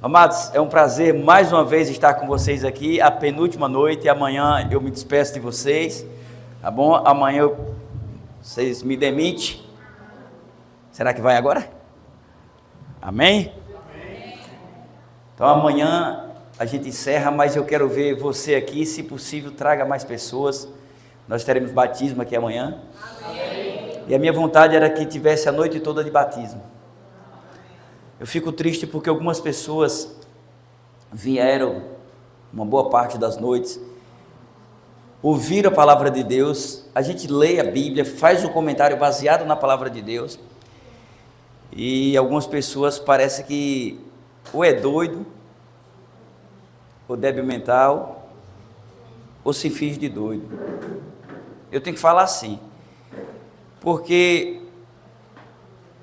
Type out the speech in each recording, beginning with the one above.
Amados, é um prazer mais uma vez estar com vocês aqui, a penúltima noite, e amanhã eu me despeço de vocês, tá bom? Amanhã vocês me demitem. Será que vai agora? Amém? Então amanhã a gente encerra, mas eu quero ver você aqui, se possível traga mais pessoas. Nós teremos batismo aqui amanhã. Amém. E a minha vontade era que tivesse a noite toda de batismo. Eu fico triste porque algumas pessoas vieram, uma boa parte das noites, ouviram a palavra de Deus, a gente lê a Bíblia, faz um comentário baseado na palavra de Deus, e algumas pessoas parece que ou é doido, ou débil mental, ou se finge de doido. Eu tenho que falar assim, porque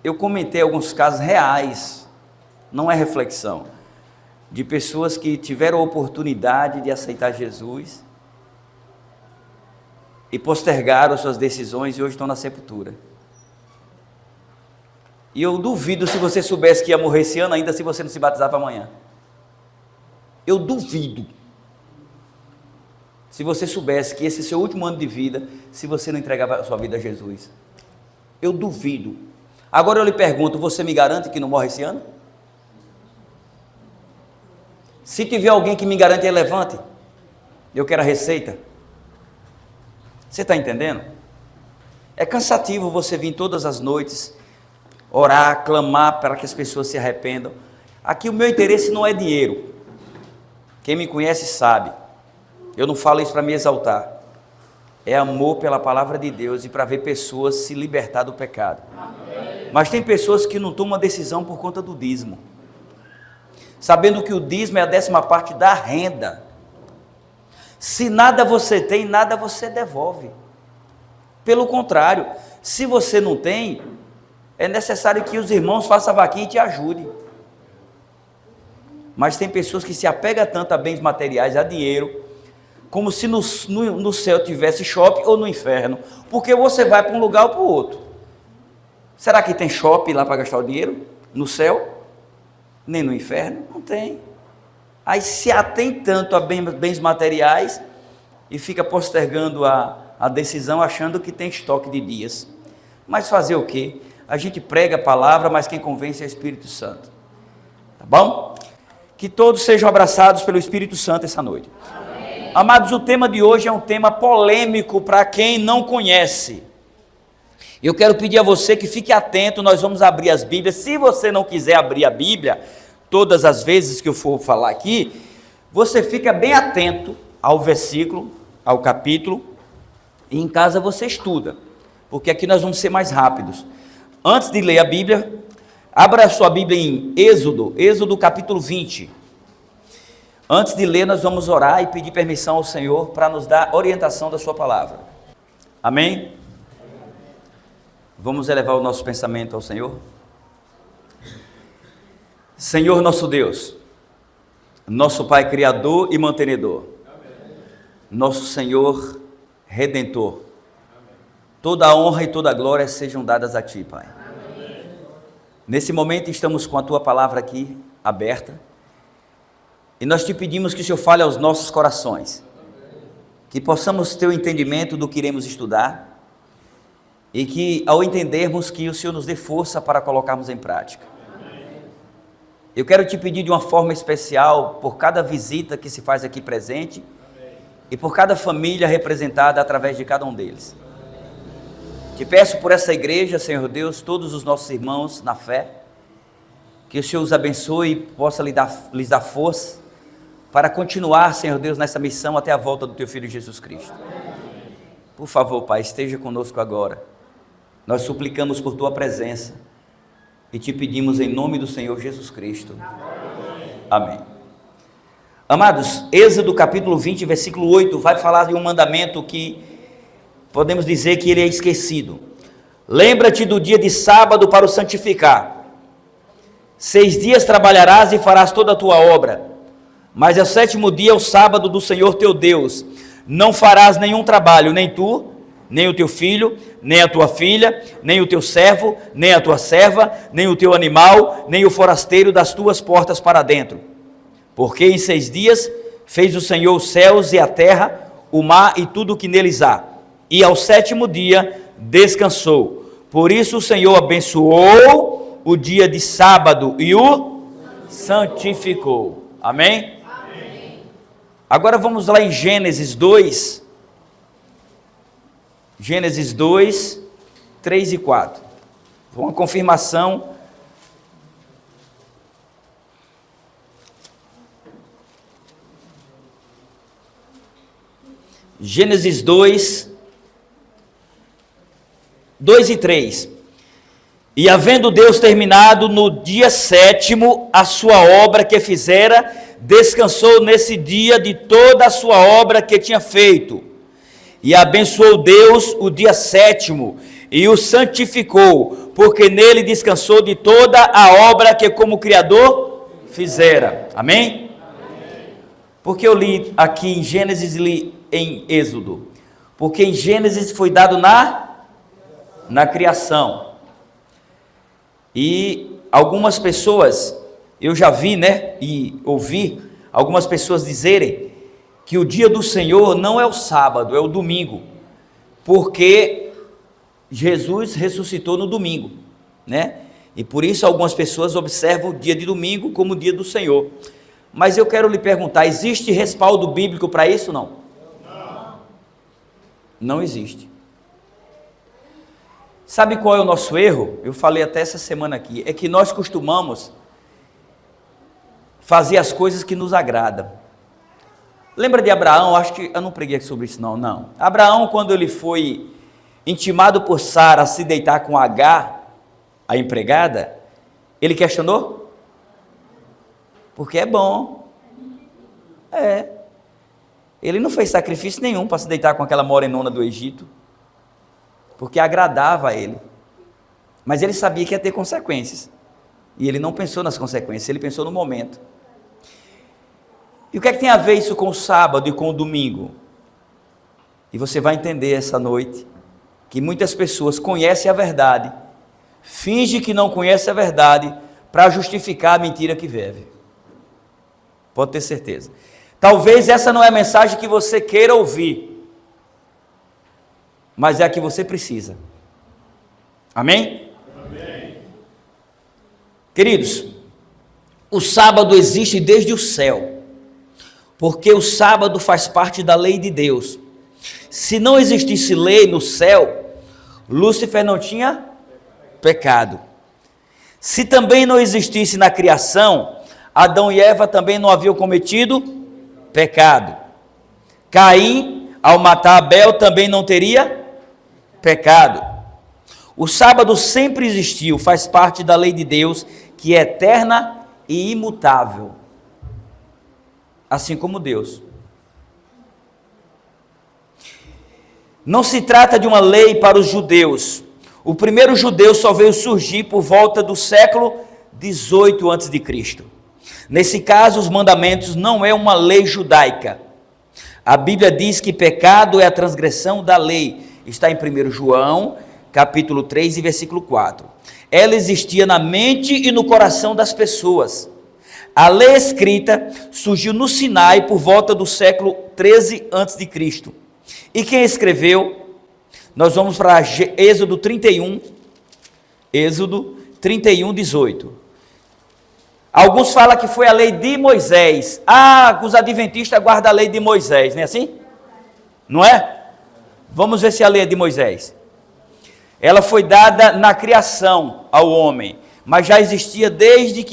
eu comentei alguns casos reais, não é reflexão, de pessoas que tiveram a oportunidade de aceitar Jesus e postergaram suas decisões e hoje estão na sepultura. E eu duvido se você soubesse que ia morrer esse ano ainda, se você não se batizava amanhã. Eu duvido. Se você soubesse que esse é seu último ano de vida, se você não entregava a sua vida a Jesus. Eu duvido. Agora eu lhe pergunto, você me garante que não morre esse ano? Se tiver alguém que me garante, levante. Eu quero a receita. Você está entendendo? É cansativo você vir todas as noites, orar, clamar para que as pessoas se arrependam. Aqui o meu interesse não é dinheiro. Quem me conhece sabe. Eu não falo isso para me exaltar. É amor pela palavra de Deus e para ver pessoas se libertar do pecado. Amém. Mas tem pessoas que não tomam decisão por conta do dízimo. Sabendo que o dízimo é a 10ª parte da renda. Se nada você tem, nada você devolve. Pelo contrário, se você não tem, é necessário que os irmãos façam a vaquinha e te ajudem. Mas tem pessoas que se apegam tanto a bens materiais, a dinheiro, como se no céu tivesse shopping ou no inferno, porque você vai para um lugar ou para o outro. Será que tem shopping lá para gastar o dinheiro? No céu? Nem no inferno? Não tem. Aí se atém tanto a bens materiais e fica postergando a decisão, achando que tem estoque de dias. Mas fazer o quê? A gente prega a palavra, mas quem convence é o Espírito Santo. Tá bom? Que todos sejam abraçados pelo Espírito Santo essa noite. Amém. Amados, o tema de hoje é um tema polêmico para quem não conhece. Eu quero pedir a você que fique atento, nós vamos abrir as Bíblias. Se você não quiser abrir a Bíblia, todas as vezes que eu for falar aqui, você fica bem atento ao versículo, ao capítulo, e em casa você estuda, porque aqui nós vamos ser mais rápidos. Antes de ler a Bíblia, abra a sua Bíblia em Êxodo capítulo 20. Antes de ler, nós vamos orar e pedir permissão ao Senhor para nos dar orientação da sua palavra. Amém? Vamos elevar o nosso pensamento ao Senhor. Senhor nosso Deus, nosso Pai Criador e Mantenedor, nosso Senhor Redentor, toda a honra e toda a glória sejam dadas a Ti, Pai. Nesse momento estamos com a Tua palavra aqui aberta e nós Te pedimos que o Senhor fale aos nossos corações, que possamos ter o entendimento do que iremos estudar e que ao entendermos que o Senhor nos dê força para colocarmos em prática. Eu quero Te pedir de uma forma especial por cada visita que se faz aqui presente e por cada família representada através de cada um deles. Te peço por essa igreja, Senhor Deus, todos os nossos irmãos na fé, que o Senhor os abençoe e possa lhes dar força para continuar, Senhor Deus, nessa missão até a volta do Teu Filho Jesus Cristo. Por favor, Pai, esteja conosco agora. Nós suplicamos por Tua presença e Te pedimos em nome do Senhor Jesus Cristo. Amém. Amados, Êxodo capítulo 20, versículo 8, vai falar de um mandamento que podemos dizer que ele é esquecido. Lembra-te do dia de sábado para o santificar. 6 dias trabalharás e farás toda a tua obra, mas ao 7º dia é o sábado do Senhor teu Deus. Não farás nenhum trabalho, nem tu, nem o teu filho, nem a tua filha, nem o teu servo, nem a tua serva, nem o teu animal, nem o forasteiro das tuas portas para dentro. Porque em 6 dias fez o Senhor os céus e a terra, o mar e tudo o que neles há. E ao 7º dia descansou. Por isso o Senhor abençoou o dia de sábado e o santificou. Amém? Amém. Agora vamos lá em Gênesis 2. Gênesis 2, 3 e 4. Uma confirmação. Gênesis 2, 2 e 3. E havendo Deus terminado no dia 7º a sua obra que fizera, descansou nesse dia de toda a sua obra que tinha feito. E abençoou Deus o dia 7º e o santificou, porque nele descansou de toda a obra que como Criador fizera. Amém? Porque eu li aqui em Gênesis e li em Êxodo? Porque em Gênesis foi dado na criação. E algumas pessoas, eu já vi, e ouvi algumas pessoas dizerem que o dia do Senhor não é o sábado, é o domingo, porque Jesus ressuscitou no domingo, E por isso algumas pessoas observam o dia de domingo como o dia do Senhor. Mas eu quero lhe perguntar, existe respaldo bíblico para isso, não? Não existe. Sabe qual é o nosso erro? Eu falei até essa semana aqui, é que nós costumamos fazer as coisas que nos agradam. Lembra de Abraão? Acho que eu não preguei sobre isso não. Abraão, quando ele foi intimado por Sara a se deitar com Agar, a empregada, ele questionou? Porque é bom. Ele não fez sacrifício nenhum para se deitar com aquela morenona do Egito, porque agradava a ele. Mas ele sabia que ia ter consequências. E ele não pensou nas consequências, ele pensou no momento. E o que é que tem a ver isso com o sábado e com o domingo? E você vai entender essa noite que muitas pessoas conhecem a verdade, fingem que não conhecem a verdade para justificar a mentira que vive. Pode ter certeza. Talvez essa não é a mensagem que você queira ouvir, mas é a que você precisa. Amém? Amém. Queridos, o sábado existe desde o céu, porque o sábado faz parte da lei de Deus. Se não existisse lei no céu, Lúcifer não tinha pecado. Se também não existisse na criação, Adão e Eva também não haviam cometido pecado. Caim, ao matar Abel, também não teria pecado. O sábado sempre existiu, faz parte da lei de Deus, que é eterna e imutável, assim como Deus. Não se trata de uma lei para os judeus. O primeiro judeu só veio surgir por volta do século 18 a.C. Nesse caso, os mandamentos não é uma lei judaica. A Bíblia diz que pecado é a transgressão da lei. Está em 1 João, capítulo 3 e versículo 4. Ela existia na mente e no coração das pessoas. A lei escrita surgiu no Sinai por volta do século 13 a.C. E quem escreveu? Nós vamos para Êxodo 31, 18. Alguns falam que foi a lei de Moisés. Os adventistas guardam a lei de Moisés, não é assim? Não é? Vamos ver se a lei é de Moisés. Ela foi dada na criação ao homem, mas já existia desde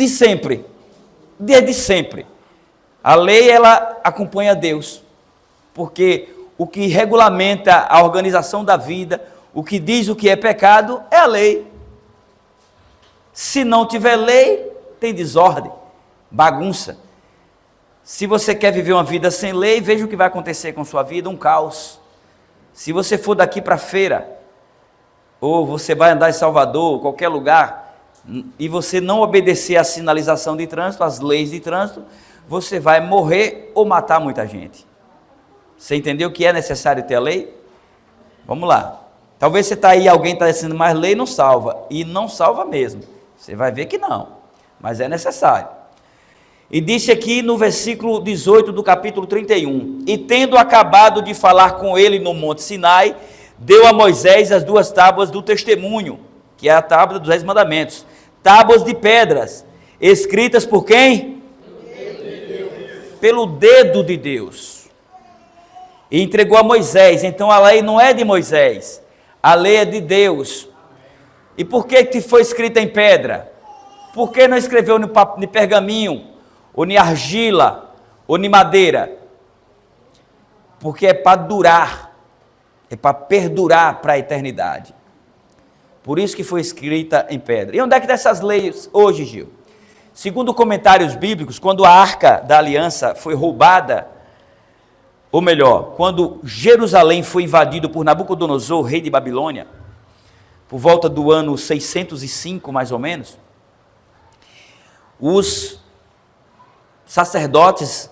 sempre. Desde sempre. A lei, ela acompanha Deus, porque o que regulamenta a organização da vida, o que diz o que é pecado, é a lei. Se não tiver lei, tem desordem, bagunça. Se você quer viver uma vida sem lei, veja o que vai acontecer com sua vida, um caos. Se você for daqui para a feira, ou você vai andar em Salvador, qualquer lugar, e você não obedecer à sinalização de trânsito, às leis de trânsito, você vai morrer ou matar muita gente. Você entendeu que é necessário ter a lei? Vamos lá. Talvez você está aí, alguém está dizendo, mas lei não salva. E não salva mesmo. Você vai ver que não. Mas é necessário. E disse aqui no versículo 18 do capítulo 31. E tendo acabado de falar com ele no monte Sinai, deu a Moisés as 2 tábuas do testemunho, que é a tábua dos 10 mandamentos. Tábuas de pedras, escritas por quem? Pelo dedo de Deus. E entregou a Moisés. Então a lei não é de Moisés, a lei é de Deus. E por que foi escrita em pedra? Por que não escreveu em pergaminho, ou em argila, ou em madeira? Porque é para durar, é para perdurar para a eternidade. Por isso que foi escrita em pedra. E onde é que está essas leis hoje, Gil? Segundo comentários bíblicos, quando a Arca da Aliança foi roubada, ou melhor, quando Jerusalém foi invadido por Nabucodonosor, rei de Babilônia, por volta do ano 605, mais ou menos, os sacerdotes,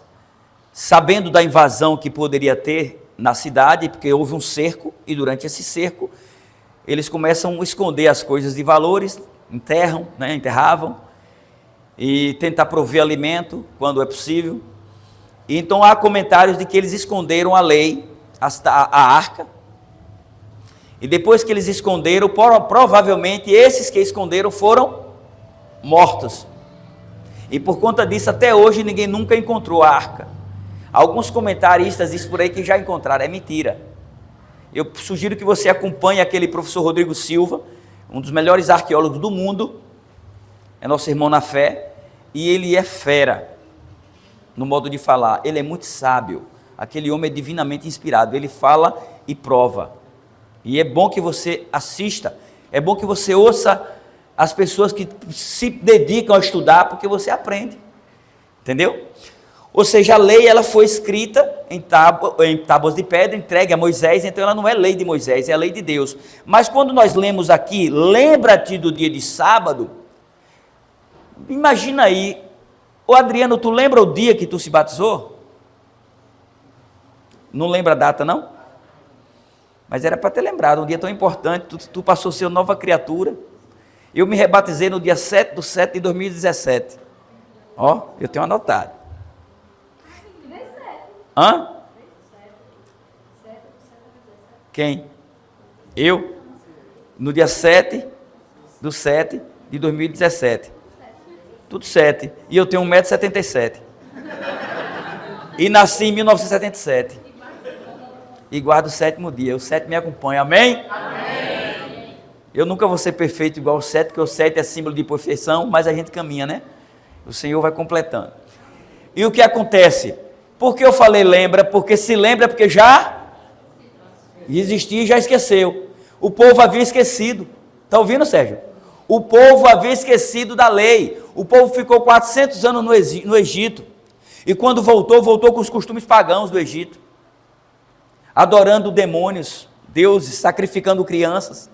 sabendo da invasão que poderia ter na cidade, porque houve um cerco, e durante esse cerco, eles começam a esconder as coisas de valores, enterravam, e tentar prover alimento, quando é possível. E então há comentários de que eles esconderam a lei, a arca, e depois que eles esconderam, provavelmente esses que esconderam foram mortos. E por conta disso, até hoje, ninguém nunca encontrou a arca. Alguns comentaristas dizem por aí que já encontraram, é mentira. Eu sugiro que você acompanhe aquele professor Rodrigo Silva, um dos melhores arqueólogos do mundo, é nosso irmão na fé, e ele é fera no modo de falar, ele é muito sábio, aquele homem é divinamente inspirado, ele fala e prova. E é bom que você assista, é bom que você ouça as pessoas que se dedicam a estudar, porque você aprende, entendeu? Ou seja, a lei ela foi escrita em tábuas de pedra, entregue a Moisés, então ela não é lei de Moisés, é a lei de Deus. Mas quando nós lemos aqui, lembra-te do dia de sábado, imagina aí, ô Adriano, tu lembra o dia que tu se batizou? Não lembra a data não? Mas era para ter lembrado, um dia tão importante, tu passou a ser nova criatura. Eu me rebatizei no dia 7/7 de 2017. Ó, eu tenho anotado. Hã? Quem? Eu? No dia 7/7 de 2017. Tudo 7. E eu tenho 1,77 m. E nasci em 1977. E guardo o 7º dia. O 7 me acompanha. Amém? Amém. Eu nunca vou ser perfeito igual o 7, porque o 7 é símbolo de perfeição, mas a gente caminha, né? O Senhor vai completando. E o que acontece? Por que eu falei lembra? Porque se lembra porque já existia e já esqueceu. O povo havia esquecido. Está ouvindo, Sérgio? O povo havia esquecido da lei. O povo ficou 400 anos no Egito. E quando voltou com os costumes pagãos do Egito. Adorando demônios, deuses, sacrificando crianças.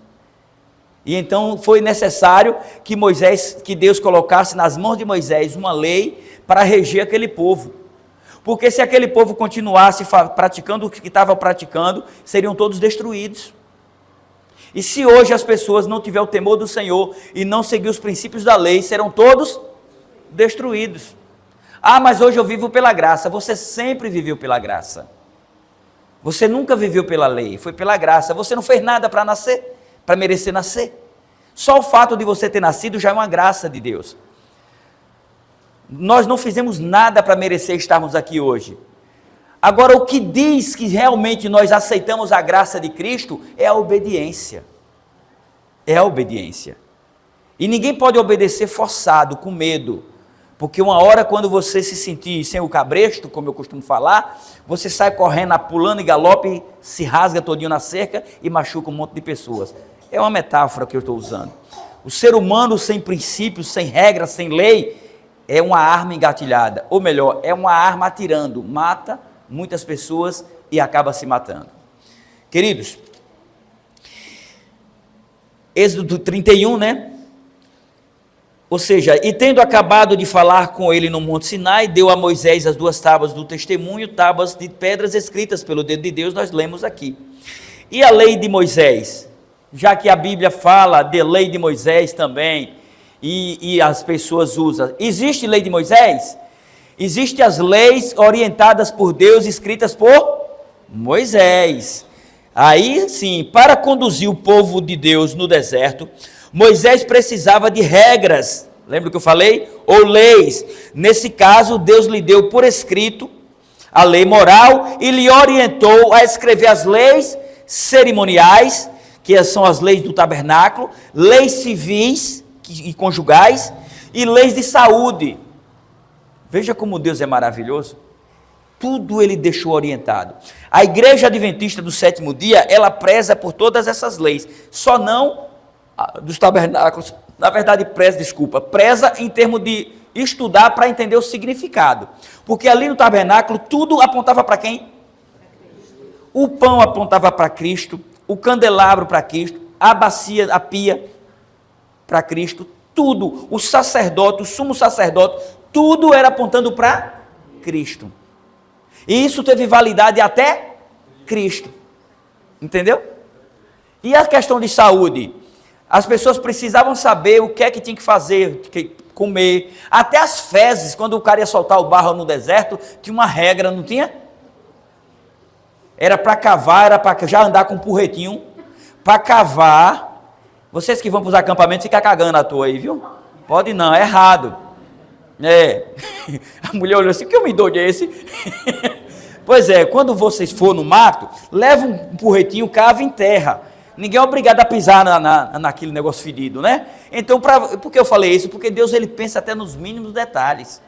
E então foi necessário que Deus colocasse nas mãos de Moisés uma lei para reger aquele povo. Porque se aquele povo continuasse praticando o que estava praticando, seriam todos destruídos. E se hoje as pessoas não tiverem o temor do Senhor e não seguir os princípios da lei, serão todos destruídos. Ah, mas hoje eu vivo pela graça. Você sempre viveu pela graça. Você nunca viveu pela lei, foi pela graça. Você não fez nada para nascer, para merecer nascer. Só o fato de você ter nascido já é uma graça de Deus. Nós não fizemos nada para merecer estarmos aqui hoje. Agora, o que diz que realmente nós aceitamos a graça de Cristo é a obediência. É a obediência. E ninguém pode obedecer forçado, com medo. Porque uma hora, quando você se sentir sem o cabresto, como eu costumo falar, você sai correndo, pulando e galope, se rasga todinho na cerca e machuca um monte de pessoas. É uma metáfora que eu estou usando. O ser humano sem princípios, sem regras, sem lei, é uma arma engatilhada. Ou melhor, é uma arma atirando. Mata muitas pessoas e acaba se matando. Queridos, Êxodo 31, né? Ou seja, e tendo acabado de falar com ele no Monte Sinai, deu a Moisés as 2 tábuas do testemunho, tábuas de pedras escritas pelo dedo de Deus, nós lemos aqui. E a lei de Moisés? Já que a Bíblia fala de lei de Moisés também, e as pessoas usam. Existe lei de Moisés? Existem as leis orientadas por Deus, escritas por Moisés. Aí sim, para conduzir o povo de Deus no deserto, Moisés precisava de regras. Lembra que eu falei? Ou leis. Nesse caso, Deus lhe deu por escrito a lei moral e lhe orientou a escrever as leis cerimoniais, que são as leis do tabernáculo, leis civis e conjugais e leis de saúde. Veja como Deus é maravilhoso. Tudo ele deixou orientado. A igreja adventista do sétimo dia, ela preza por todas essas leis, só não dos tabernáculos. Na verdade, preza em termos de estudar para entender o significado. Porque ali no tabernáculo, tudo apontava para quem? O pão apontava para Cristo, o candelabro para Cristo, a bacia, a pia para Cristo, tudo, o sacerdote, o sumo sacerdote, tudo era apontando para Cristo. E isso teve validade até Cristo. Entendeu? E a questão de saúde? As pessoas precisavam saber o que é que tinha que fazer, comer. Até as fezes, quando o cara ia soltar o barro no deserto, tinha uma regra, não tinha? Era para cavar, era para já andar com um porretinho, para cavar. Vocês que vão para os acampamentos ficam cagando à toa aí, viu? Pode não, é errado. A mulher olhou assim, que homem é esse? Pois é, quando vocês for no mato, leva um porretinho, cava em terra. Ninguém é obrigado a pisar naquele negócio fedido, né? Então, por que eu falei isso? Porque Deus ele pensa até nos mínimos detalhes.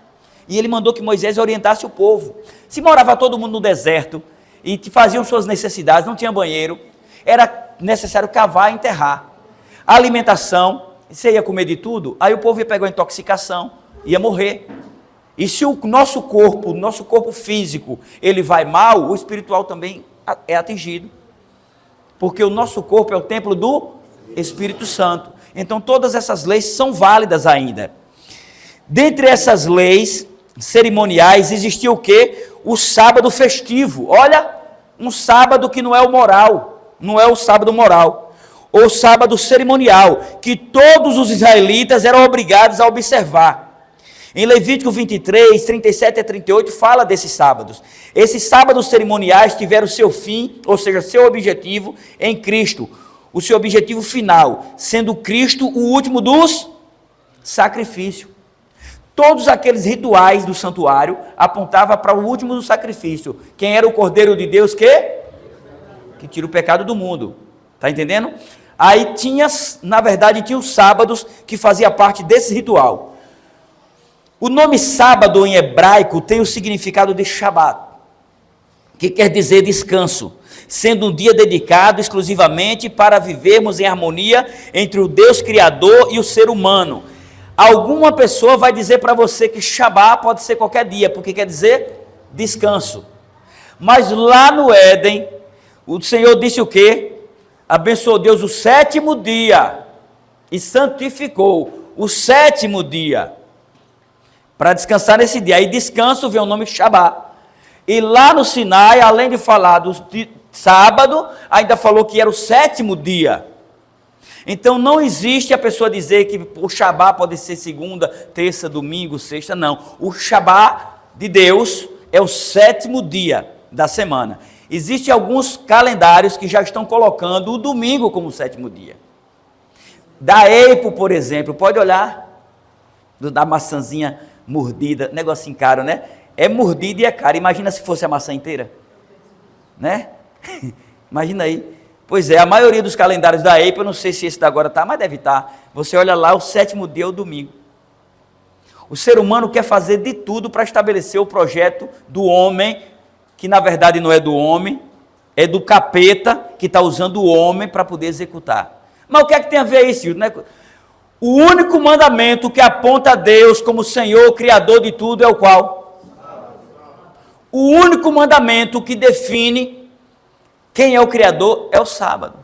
E ele mandou que Moisés orientasse o povo. Se morava todo mundo no deserto e faziam suas necessidades, não tinha banheiro, era necessário cavar e enterrar. A alimentação, você ia comer de tudo, aí o povo ia pegar uma intoxicação, ia morrer. E se o nosso corpo físico, ele vai mal, o espiritual também é atingido. Porque o nosso corpo é o templo do Espírito Santo. Então todas essas leis são válidas ainda. Dentre essas leis cerimoniais existia o quê? O sábado festivo. Olha, um sábado que não é o moral, não é o sábado moral, ou sábado cerimonial, que todos os israelitas eram obrigados a observar. Em Levítico 23, 37 a 38, fala desses sábados. Esses sábados cerimoniais tiveram seu fim, ou seja, seu objetivo em Cristo. O seu objetivo final, sendo Cristo o último dos sacrifícios. Todos aqueles rituais do santuário apontavam para o último do sacrifício. Quem era o Cordeiro de Deus que tira o pecado do mundo. Está entendendo? Aí tinha os sábados que fazia parte desse ritual. O nome sábado em hebraico tem o significado de Shabat, que quer dizer descanso, sendo um dia dedicado exclusivamente para vivermos em harmonia entre o Deus Criador e o ser humano. Alguma pessoa vai dizer para você que Shabat pode ser qualquer dia, porque quer dizer descanso. Mas lá no Éden, o Senhor disse o quê? Abençoou Deus o sétimo dia e santificou o sétimo dia para descansar nesse dia. Aí descanso vem o nome Shabat. E lá no Sinai, além de falar de sábado, ainda falou que era o sétimo dia. Então não existe a pessoa dizer que o Shabat pode ser segunda, terça, domingo, sexta, não. O Shabat de Deus é o sétimo dia da semana. Existem alguns calendários que já estão colocando o domingo como o sétimo dia. Da Apple, por exemplo, pode olhar, da maçãzinha mordida, negocinho caro, né? É mordida e é caro. Imagina se fosse a maçã inteira, né? Imagina aí. Pois é, a maioria dos calendários da Apple, eu não sei se esse da agora está, mas deve estar. Você olha lá, o sétimo dia é o domingo. O ser humano quer fazer de tudo para estabelecer o projeto do homem, que na verdade não é do homem, é do capeta que está usando o homem para poder executar. Mas o que é que tem a ver isso? Né? O único mandamento que aponta a Deus como Senhor, Criador de tudo é o qual? O único mandamento que define quem é o Criador é o sábado.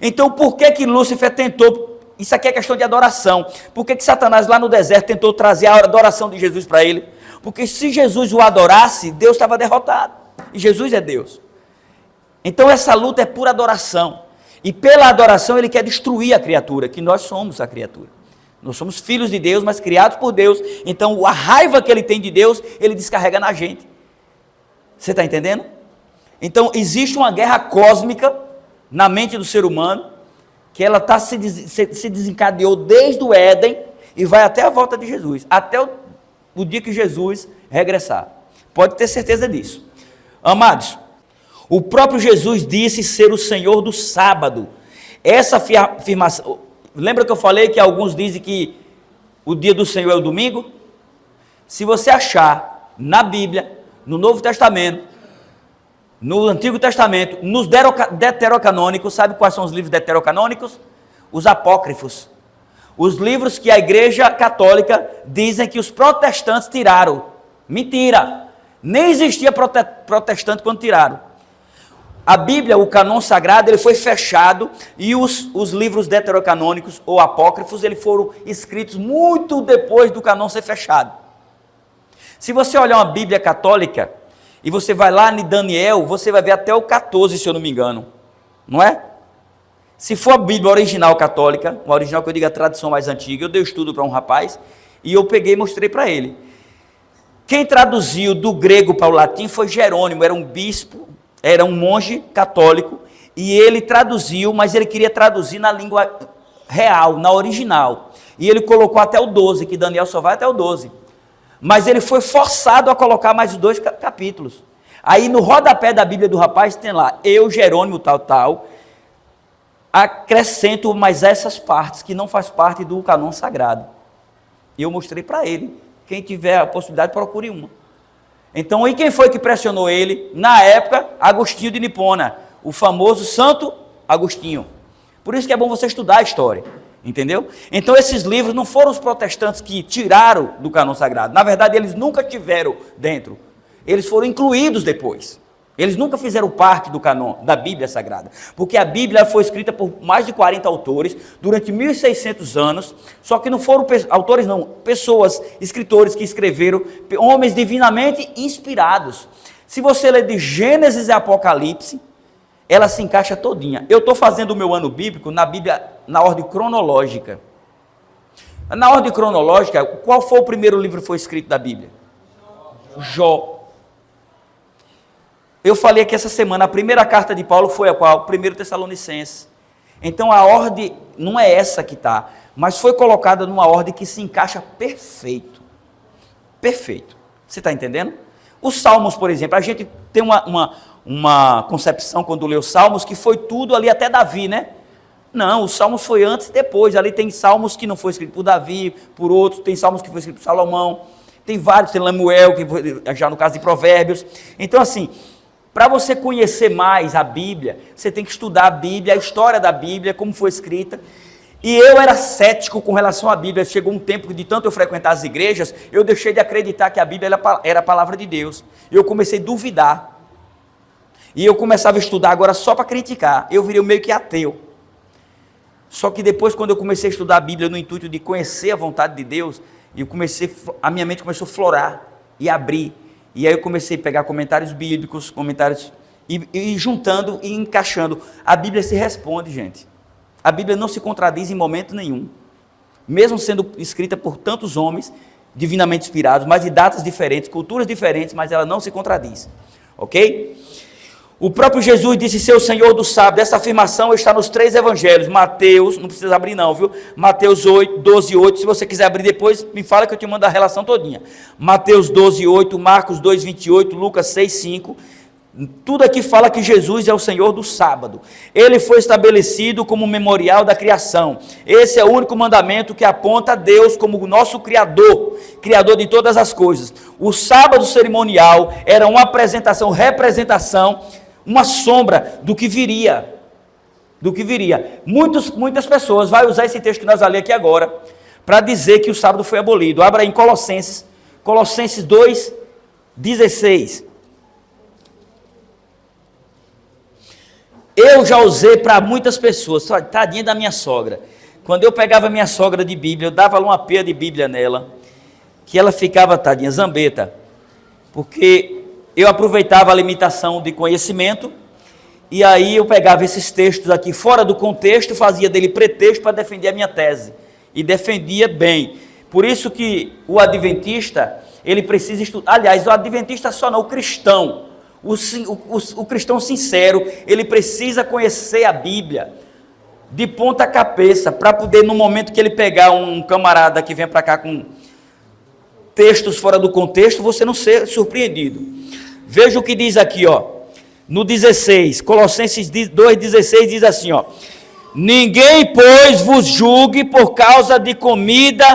Então por que Lúcifer tentou, isso aqui é questão de adoração, por que Satanás lá no deserto tentou trazer a adoração de Jesus para ele? Porque se Jesus o adorasse, Deus estava derrotado, e Jesus é Deus. Então essa luta é por adoração. E pela adoração ele quer destruir a criatura, que nós somos a criatura. Nós somos filhos de Deus, mas criados por Deus. Então a raiva que ele tem de Deus, ele descarrega na gente. Você está entendendo? Então existe uma guerra cósmica na mente do ser humano, que ela se desencadeou desde o Éden e vai até a volta de Jesus, até o dia que Jesus regressar. Pode ter certeza disso. Amados, o próprio Jesus disse ser o Senhor do sábado. Essa afirmação, lembra que eu falei que alguns dizem que o dia do Senhor é o domingo? Se você achar na Bíblia, no Novo Testamento, no Antigo Testamento, nos deuterocanônicos, sabe quais são os livros deuterocanônicos? Os apócrifos. Os livros que a Igreja Católica dizem que os protestantes tiraram. Mentira! Nem existia protestante quando tiraram. A Bíblia, o cânon sagrado, ele foi fechado e os livros deuterocanônicos ou apócrifos, eles foram escritos muito depois do cânon ser fechado. Se você olhar uma Bíblia católica e você vai lá em Daniel, você vai ver até o 14, se eu não me engano. Não é? Se for a Bíblia original católica, uma original que eu digo a tradição mais antiga, eu dei estudo para um rapaz e eu peguei e mostrei para ele. Quem traduziu do grego para o latim foi Jerônimo, era um bispo, era um monge católico, e ele traduziu, mas ele queria traduzir na língua real, na original. E ele colocou até o 12, que Daniel só vai até o 12. Mas ele foi forçado a colocar mais os 2 capítulos. Aí no rodapé da Bíblia do rapaz tem lá, eu, Jerônimo, tal, acrescento mais essas partes, que não faz parte do cânon sagrado. E eu mostrei para ele. Quem tiver a possibilidade, procure uma. Então, e quem foi que pressionou ele? Na época, Agostinho de Hipona, o famoso Santo Agostinho. Por isso que é bom você estudar a história, entendeu? Então, esses livros não foram os protestantes que tiraram do cânon sagrado. Na verdade, eles nunca tiveram dentro. Eles foram incluídos depois. Eles nunca fizeram parte do cânon da Bíblia Sagrada, porque a Bíblia foi escrita por mais de 40 autores, durante 1.600 anos, só que não foram autores não, pessoas, escritores que escreveram, homens divinamente inspirados. Se você ler de Gênesis e Apocalipse, ela se encaixa todinha. Eu estou fazendo o meu ano bíblico na Bíblia, na ordem cronológica. Na ordem cronológica, qual foi o primeiro livro que foi escrito da Bíblia? Jó. Eu falei aqui essa semana, a primeira carta de Paulo foi a qual? 1 Tessalonicenses. Então a ordem não é essa que está, mas foi colocada numa ordem que se encaixa perfeito. Perfeito. Você está entendendo? Os Salmos, por exemplo, a gente tem uma concepção quando lê os Salmos que foi tudo ali até Davi, né? Não, os Salmos foi antes e depois. Ali tem Salmos que não foi escrito por Davi, por outros, tem Salmos que foi escrito por Salomão, tem vários, tem Lemuel, que foi, já no caso de Provérbios. Então assim, para você conhecer mais a Bíblia, você tem que estudar a Bíblia, a história da Bíblia, como foi escrita. E eu era cético com relação à Bíblia. Chegou um tempo que de tanto eu frequentar as igrejas, eu deixei de acreditar que a Bíblia era a palavra de Deus. Eu comecei a duvidar. E eu começava a estudar agora só para criticar. Eu virei meio que ateu. Só que depois, quando eu comecei a estudar a Bíblia no intuito de conhecer a vontade de Deus, a minha mente começou a florar e abrir. E aí eu comecei a pegar comentários bíblicos, e juntando e encaixando. A Bíblia se responde, gente. A Bíblia não se contradiz em momento nenhum. Mesmo sendo escrita por tantos homens, divinamente inspirados, mas de datas diferentes, culturas diferentes, mas ela não se contradiz. Ok? O próprio Jesus disse ser o Senhor do sábado. Essa afirmação está nos 3 evangelhos. Mateus, não precisa abrir não, viu? Mateus 12:8. Se você quiser abrir depois, me fala que eu te mando a relação todinha. Mateus 12:8, Marcos 2:28, Lucas 6:5. Tudo aqui fala que Jesus é o Senhor do sábado. Ele foi estabelecido como memorial da criação. Esse é o único mandamento que aponta a Deus como o nosso Criador, Criador de todas as coisas. O sábado cerimonial era uma representação, uma sombra do que viria. Muitas pessoas vão usar esse texto que nós vamos ler aqui agora para dizer que o sábado foi abolido. Abra em Colossenses 2:16. Eu já usei para muitas pessoas, tadinha da minha sogra. Quando eu pegava minha sogra de Bíblia, eu dava uma peia de Bíblia nela, que ela ficava, tadinha, zambeta, porque eu aproveitava a limitação de conhecimento E aí eu pegava esses textos aqui fora do contexto, fazia dele pretexto para defender a minha tese. E defendia bem. Por isso que o adventista, ele precisa estudar. Aliás, o adventista só não, o cristão. O cristão sincero, ele precisa conhecer a Bíblia de ponta cabeça, para poder, no momento que ele pegar um camarada que vem para cá com textos fora do contexto, você não ser surpreendido. Veja o que diz aqui, ó, no 16, Colossenses 2,16 diz assim, ó: ninguém, pois, vos julgue por causa de comida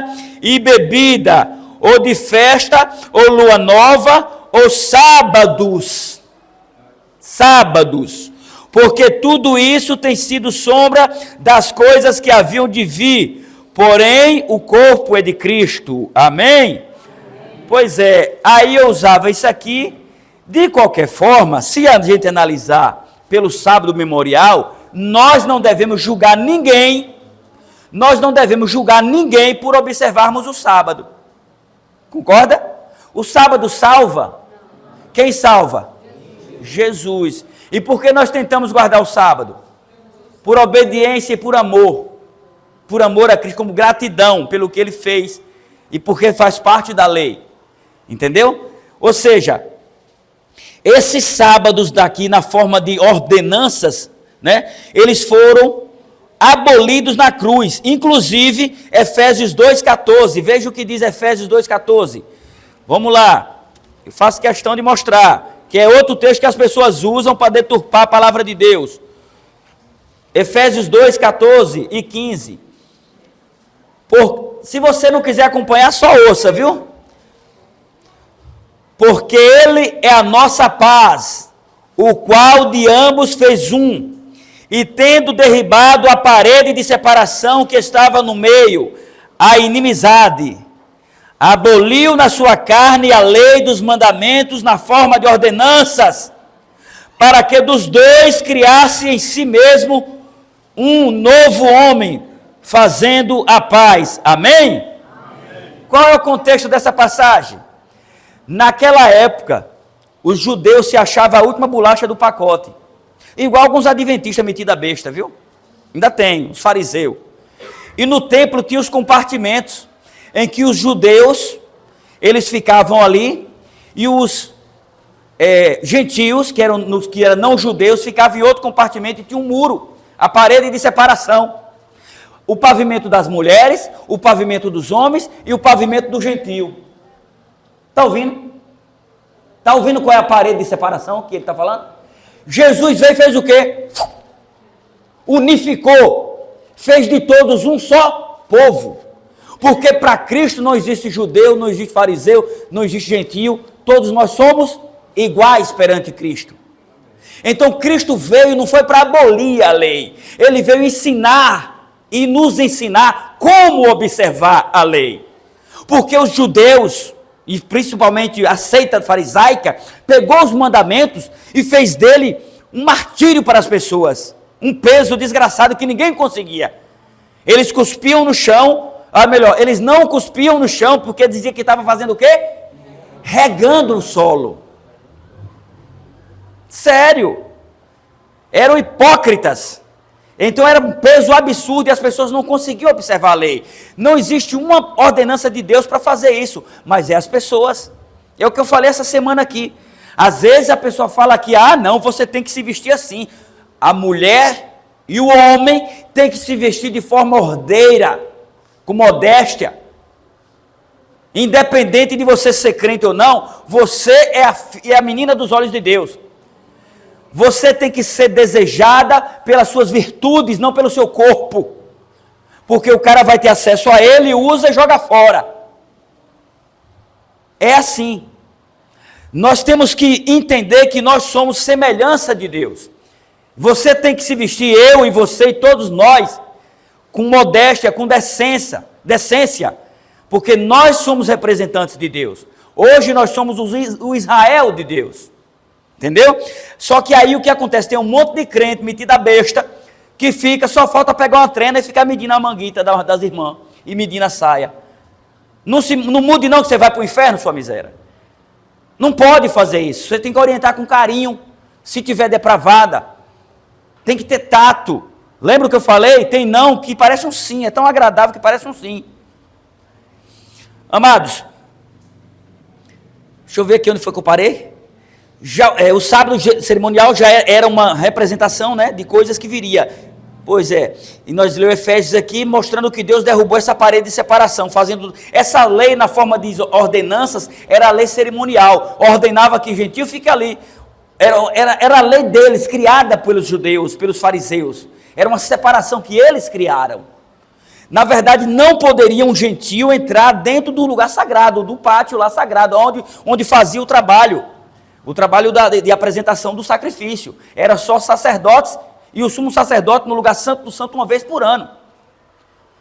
e bebida, ou de festa, ou lua nova, ou sábados, porque tudo isso tem sido sombra das coisas que haviam de vir, porém o corpo é de Cristo. Amém? Pois é, aí eu usava isso aqui. De qualquer forma, se a gente analisar pelo sábado memorial, nós não devemos julgar ninguém por observarmos o sábado. Concorda? O sábado salva? Quem salva? Jesus. E por que nós tentamos guardar o sábado? Por obediência e por amor. Por amor a Cristo, como gratidão pelo que Ele fez e porque faz parte da lei. Entendeu? Ou seja, esses sábados daqui na forma de ordenanças, né? Eles foram abolidos na cruz. Inclusive, Efésios 2,14. Veja o que diz Efésios 2,14. Vamos lá. Eu faço questão de mostrar que é outro texto que as pessoas usam para deturpar a palavra de Deus. Efésios 2, 14 e 15. Se você não quiser acompanhar, só ouça, viu? Porque Ele é a nossa paz, o qual de ambos fez um, e tendo derribado a parede de separação que estava no meio, a inimizade, aboliu na sua carne a lei dos mandamentos na forma de ordenanças, para que dos dois criasse em si mesmo um novo homem, fazendo a paz. Amém? Amém. Qual é o contexto dessa passagem? Naquela época, os judeus se achavam a última bolacha do pacote, igual alguns adventistas metidos a besta, viu? Ainda tem, os fariseus. E no templo tinha os compartimentos, em que os judeus, eles ficavam ali, e os gentios, que eram não judeus, ficavam em outro compartimento, e tinha um muro, a parede de separação. O pavimento das mulheres, o pavimento dos homens, e o pavimento do gentio. Está ouvindo? Está ouvindo qual é a parede de separação que ele está falando? Jesus veio e fez o quê? Unificou, fez de todos um só povo. Porque para Cristo não existe judeu, não existe fariseu, não existe gentio, todos nós somos iguais perante Cristo. Então Cristo veio, não foi para abolir a lei, Ele veio ensinar e nos ensinar como observar a lei. Porque os judeus, e principalmente a seita farisaica, pegou os mandamentos e fez dele um martírio para as pessoas, um peso desgraçado que ninguém conseguia. Eles cuspiam no chão, eles não cuspiam no chão, porque dizia que estava fazendo o quê? Regando o solo. Sério. Eram hipócritas. Então era um peso absurdo e as pessoas não conseguiam observar a lei. Não existe uma ordenança de Deus para fazer isso, mas é as pessoas. É o que eu falei essa semana aqui. Às vezes a pessoa fala que, não, você tem que se vestir assim. A mulher e o homem tem que se vestir de forma ordeira, com modéstia. Independente de você ser crente ou não, você é a menina dos olhos de Deus. Você tem que ser desejada pelas suas virtudes, não pelo seu corpo. Porque o cara vai ter acesso a ele, usa e joga fora. É assim. Nós temos que entender que nós somos semelhança de Deus. Você tem que se vestir, eu e você e todos nós, com modéstia, com decência, porque nós somos representantes de Deus. Hoje nós somos o Israel de Deus. Entendeu? Só que aí o que acontece? Tem um monte de crente metido a besta, que só falta pegar uma trena e ficar medindo a manguita das irmãs, e medindo a saia. Não mude não que você vai para o inferno, sua miséria. Não pode fazer isso. Você tem que orientar com carinho, se tiver depravada. Tem que ter tato. Lembra o que eu falei? Tem não que parece um sim, é tão agradável que parece um sim. Amados, deixa eu ver aqui onde foi que eu parei. O sábado cerimonial já era uma representação, né, de coisas que viria. Pois é, e nós lemos Efésios aqui, mostrando que Deus derrubou essa parede de separação, fazendo essa lei na forma de ordenanças, era a lei cerimonial, ordenava que gentio fique ali, era a lei deles, criada pelos judeus, pelos fariseus, era uma separação que eles criaram. Na verdade, não poderia um gentio entrar dentro do lugar sagrado, do pátio lá sagrado, onde fazia o trabalho de apresentação do sacrifício, era só sacerdotes, e o sumo sacerdote no lugar santo do santo uma vez por ano.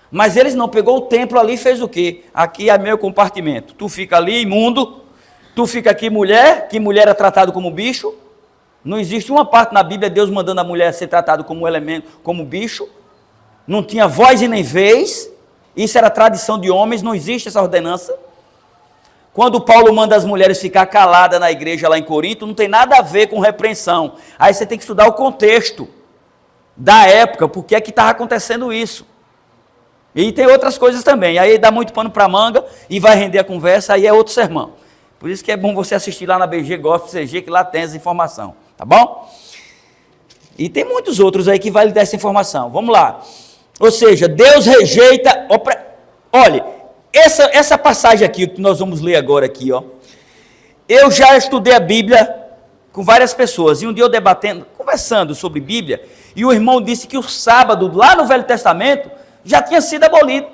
Mas eles não, pegou o templo ali e fez o quê? Aqui é meu compartimento. Tu fica ali, imundo. Tu fica aqui, mulher, que mulher é tratado como bicho. Não existe uma parte na Bíblia, Deus mandando a mulher ser tratada como elemento, como bicho. Não tinha voz e nem vez. Isso era tradição de homens, não existe essa ordenança. Quando Paulo manda as mulheres ficar caladas na igreja lá em Corinto, não tem nada a ver com repreensão. Aí você tem que estudar o contexto da época, porque é que estava acontecendo isso. E tem outras coisas também, aí dá muito pano para manga e vai render a conversa, aí é outro sermão. Por isso que é bom você assistir lá na BG Gospel CG, que lá tem essa informação, tá bom? E tem muitos outros aí que vai lhe dar essa informação, vamos lá. Ou seja, Deus rejeita, olha, essa passagem aqui, que nós vamos ler agora aqui, ó. Eu já estudei a Bíblia com várias pessoas, e um dia eu conversando sobre Bíblia, e o irmão disse que o sábado, lá no Velho Testamento, já tinha sido abolido.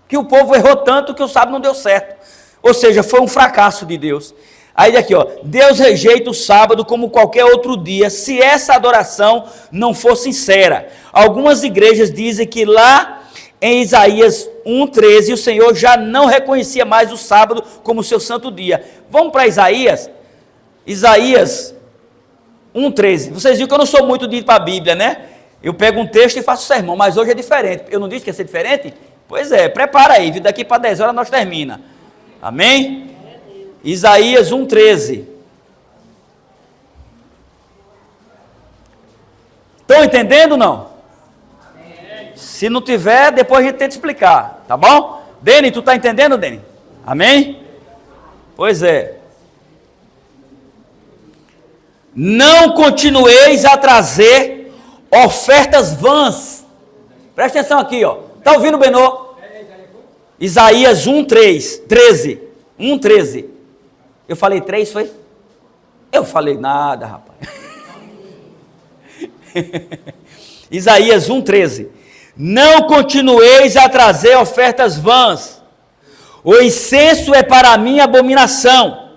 Que o povo errou tanto que o sábado não deu certo. Ou seja, foi um fracasso de Deus. Aí aqui, ó, Deus rejeita o sábado como qualquer outro dia, se essa adoração não for sincera. Algumas igrejas dizem que lá em Isaías 1,13, o Senhor já não reconhecia mais o sábado como seu santo dia. Vamos para Isaías 1,13. Vocês viram que eu não sou muito de ir para a Bíblia, né? Eu pego um texto e faço sermão, mas hoje é diferente. Eu não disse que ia ser diferente? Pois é, prepara aí, daqui para 10 horas nós termina. Amém? Isaías 1,13. Estão entendendo ou não? Se não tiver, depois a gente tenta explicar, tá bom? Deni, tu está entendendo, Deni? Amém? Pois é. Não continueis a trazer ofertas vãs. Presta atenção aqui, ó. Está ouvindo, Benô? Isaías 1,13. 1,13. Eu falei 3, foi? Eu falei nada, rapaz. Isaías 1,13. Não continueis a trazer ofertas vãs. O incenso é para mim abominação.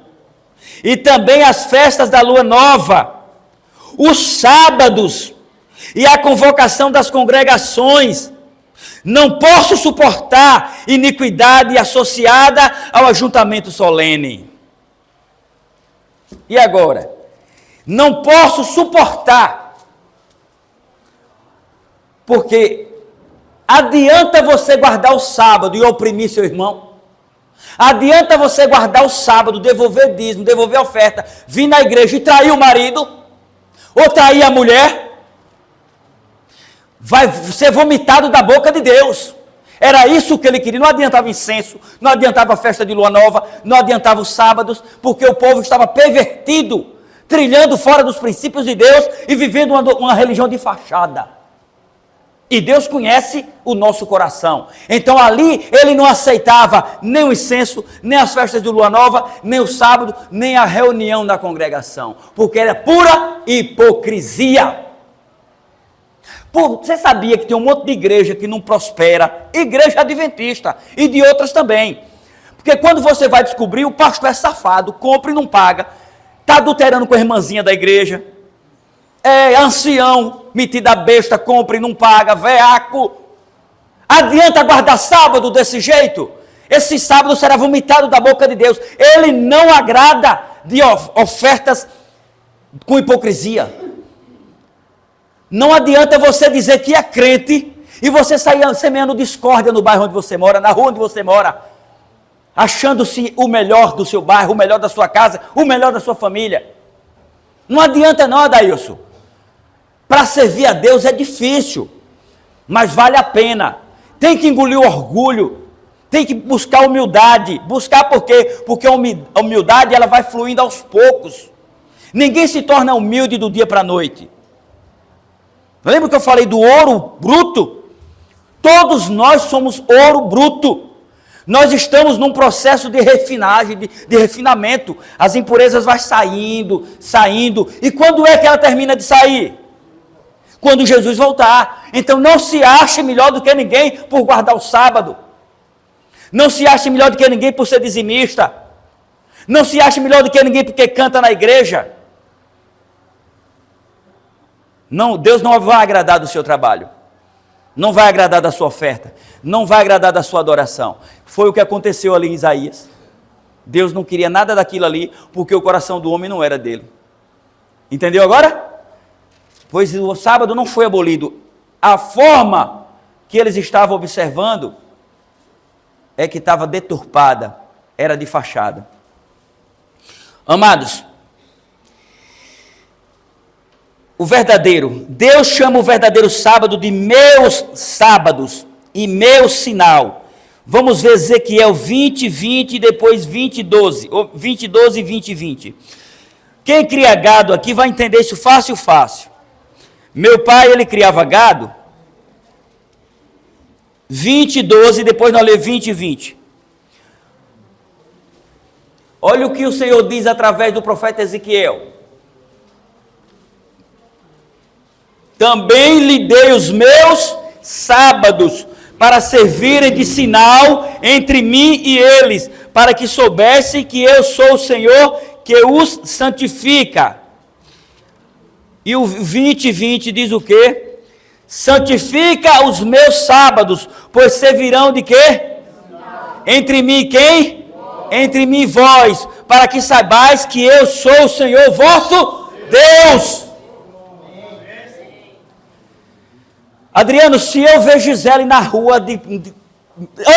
E também as festas da lua nova, os sábados e a convocação das congregações. Não posso suportar iniquidade associada ao ajuntamento solene. E agora? Não posso suportar, porque adianta você guardar o sábado e oprimir seu irmão? Adianta você guardar o sábado, devolver dízimo, devolver oferta, vir na igreja e trair o marido? Ou trair a mulher? Vai ser vomitado da boca de Deus. Era isso que ele queria. Não adiantava incenso, não adiantava a festa de lua nova, não adiantava os sábados, porque o povo estava pervertido, trilhando fora dos princípios de Deus e vivendo uma religião de fachada. E Deus conhece o nosso coração. Então ali ele não aceitava nem o incenso, nem as festas de lua nova, nem o sábado, nem a reunião da congregação, porque era pura hipocrisia. Você sabia que tem um monte de igreja que não prospera? Igreja adventista e de outras também. Porque quando você vai descobrir, o pastor é safado, compra e não paga, está adulterando com a irmãzinha da igreja, é ancião, metida besta, compra e não paga, veaco. Adianta guardar sábado desse jeito? Esse sábado será vomitado da boca de Deus. Ele não agrada de ofertas com hipocrisia. Não adianta você dizer que é crente e você sair semeando discórdia no bairro onde você mora, na rua onde você mora, achando-se o melhor do seu bairro, o melhor da sua casa, o melhor da sua família. Não adianta não, Adailson. Para servir a Deus é difícil, mas vale a pena. Tem que engolir o orgulho, tem que buscar humildade. Buscar por quê? Porque a humildade ela vai fluindo aos poucos. Ninguém se torna humilde do dia para a noite. Lembra que eu falei do ouro bruto? Todos nós somos ouro bruto. Nós estamos num processo de refinagem, de refinamento. As impurezas vão saindo. E quando é que ela termina de sair? Quando Jesus voltar. Então não se ache melhor do que ninguém por guardar o sábado. Não se ache melhor do que ninguém por ser dizimista. Não se ache melhor do que ninguém porque canta na igreja. Não, Deus não vai agradar do seu trabalho. Não vai agradar da sua oferta. Não vai agradar da sua adoração. Foi o que aconteceu ali em Isaías. Deus não queria nada daquilo ali, porque o coração do homem não era dele. Entendeu agora? Pois o sábado não foi abolido. A forma que eles estavam observando é que estava deturpada, era de fachada. Amados, Deus chama o verdadeiro sábado de meus sábados e meu sinal. Vamos ver Ezequiel 20, 20 e depois 20, 12, ou 20, 12 e 20, 20. Quem cria gado aqui vai entender isso fácil. Meu pai, ele criava gado, 20, 12, depois nós lemos 20 e 20. Olha o que o Senhor diz através do profeta Ezequiel. Também lhe dei os meus sábados, para servirem de sinal entre mim e eles, para que soubessem que eu sou o Senhor que os santifica. E o 20, 20 diz o quê? Santifica os meus sábados, pois servirão de quê? Entre mim e quem? Entre mim e vós, para que saibais que eu sou o Senhor vosso Deus. Adriano, se eu ver Gisele na rua,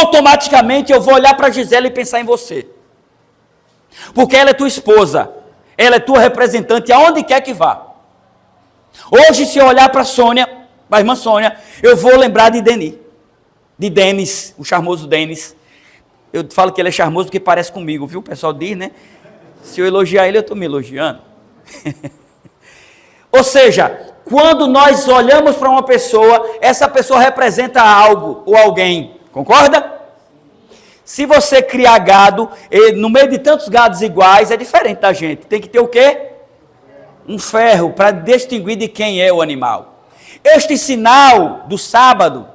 automaticamente eu vou olhar para Gisele e pensar em você. Porque ela é tua esposa, ela é tua representante, aonde quer que vá. Hoje, se eu olhar para Sônia, para a irmã Sônia, eu vou lembrar de Denis, o charmoso Denis. Eu falo que ele é charmoso porque parece comigo, viu? O pessoal diz, né? Se eu elogiar ele, eu estou me elogiando. Ou seja, quando nós olhamos para uma pessoa, essa pessoa representa algo ou alguém, concorda? Se você criar gado, no meio de tantos gados iguais, é diferente da gente. Tem que ter o quê? Um ferro para distinguir de quem é o animal. Este sinal do sábado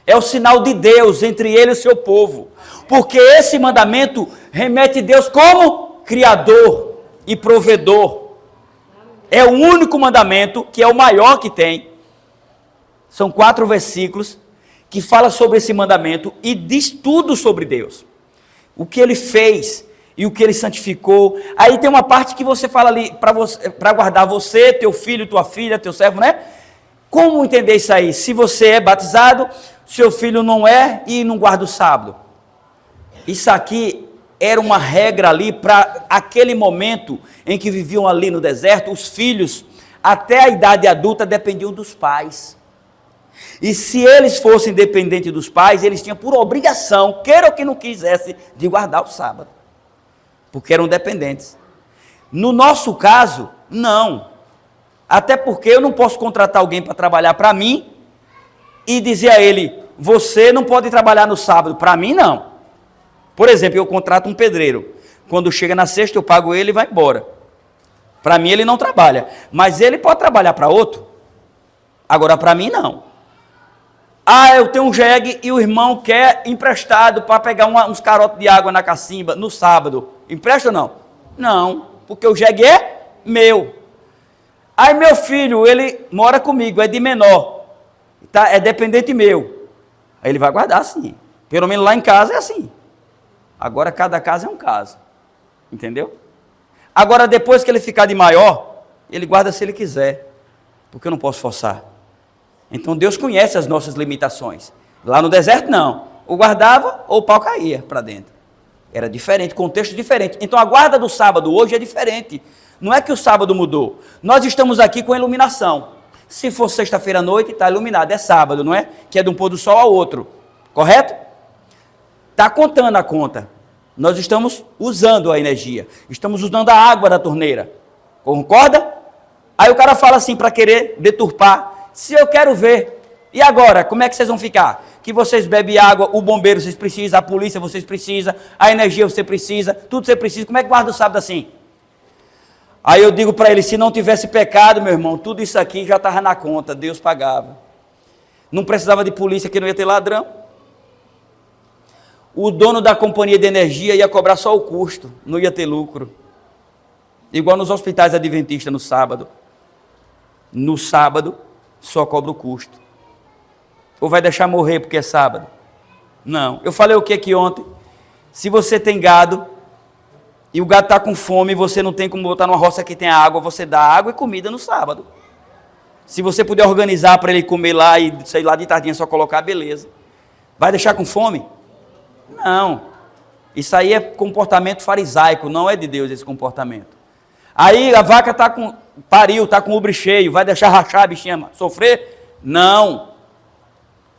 é o sinal de Deus entre ele e o seu povo. Porque esse mandamento remete a Deus como Criador e provedor. É o único mandamento, que é o maior que tem. São 4 versículos que falam sobre esse mandamento e diz tudo sobre Deus. O que ele fez e o que ele santificou. Aí tem uma parte que você fala ali, para guardar você, teu filho, tua filha, teu servo, né? Como entender isso aí? Se você é batizado, seu filho não é e não guarda o sábado. Isso aqui era uma regra ali para aquele momento em que viviam ali no deserto. Os filhos, até a idade adulta, dependiam dos pais. E se eles fossem dependentes dos pais, eles tinham por obrigação, queira ou que não quisesse, de guardar o sábado. Porque eram dependentes. No nosso caso, não. Até porque eu não posso contratar alguém para trabalhar para mim e dizer a ele, você não pode trabalhar no sábado. Para mim, não. Por exemplo, eu contrato um pedreiro. Quando chega na sexta, eu pago ele e vai embora. Para mim, ele não trabalha. Mas ele pode trabalhar para outro. Agora, para mim, não. Ah, eu tenho um jegue e o irmão quer emprestado para pegar uns carotes de água na cacimba no sábado. Empresta ou não? Não, porque o jegue é meu. Aí meu filho, ele mora comigo, é de menor. Tá, é dependente meu. Aí ele vai guardar sim. Pelo menos lá em casa é assim. Agora cada caso é um caso. Entendeu? Agora depois que ele ficar de maior, ele guarda se ele quiser. Porque eu não posso forçar. Então Deus conhece as nossas limitações. Lá no deserto não. Ou guardava ou o pau caía para dentro. Era diferente, contexto diferente. Então a guarda do sábado hoje é diferente. Não é que o sábado mudou. Nós estamos aqui com iluminação. Se for sexta-feira à noite, está iluminado, é sábado, não é? Que é de um pôr do sol ao outro, correto? Está contando a conta. Nós estamos usando a energia, estamos usando a água da torneira, concorda? Aí o cara fala assim para querer deturpar, se eu quero ver, e agora, como é que vocês vão ficar? Que vocês bebem água, o bombeiro vocês precisam, a polícia vocês precisam, a energia você precisa, tudo você precisa, como é que guarda o sábado assim? Aí eu digo para ele, se não tivesse pecado, meu irmão, tudo isso aqui já estava na conta, Deus pagava. Não precisava de polícia, que não ia ter ladrão. O dono da companhia de energia ia cobrar só o custo, não ia ter lucro. Igual nos hospitais adventistas no sábado. No sábado, só cobra o custo. Ou vai deixar morrer porque é sábado? Não. Eu falei o que aqui ontem? Se você tem gado, e o gado está com fome, e você não tem como botar numa roça que tem água, você dá água e comida no sábado. Se você puder organizar para ele comer lá, e sei lá, de tardinha só colocar, beleza. Vai deixar com fome? Não. Isso aí é comportamento farisaico, não é de Deus esse comportamento. Aí a vaca pariu, está com o ubre cheio, vai deixar rachar a bichinha sofrer? Não.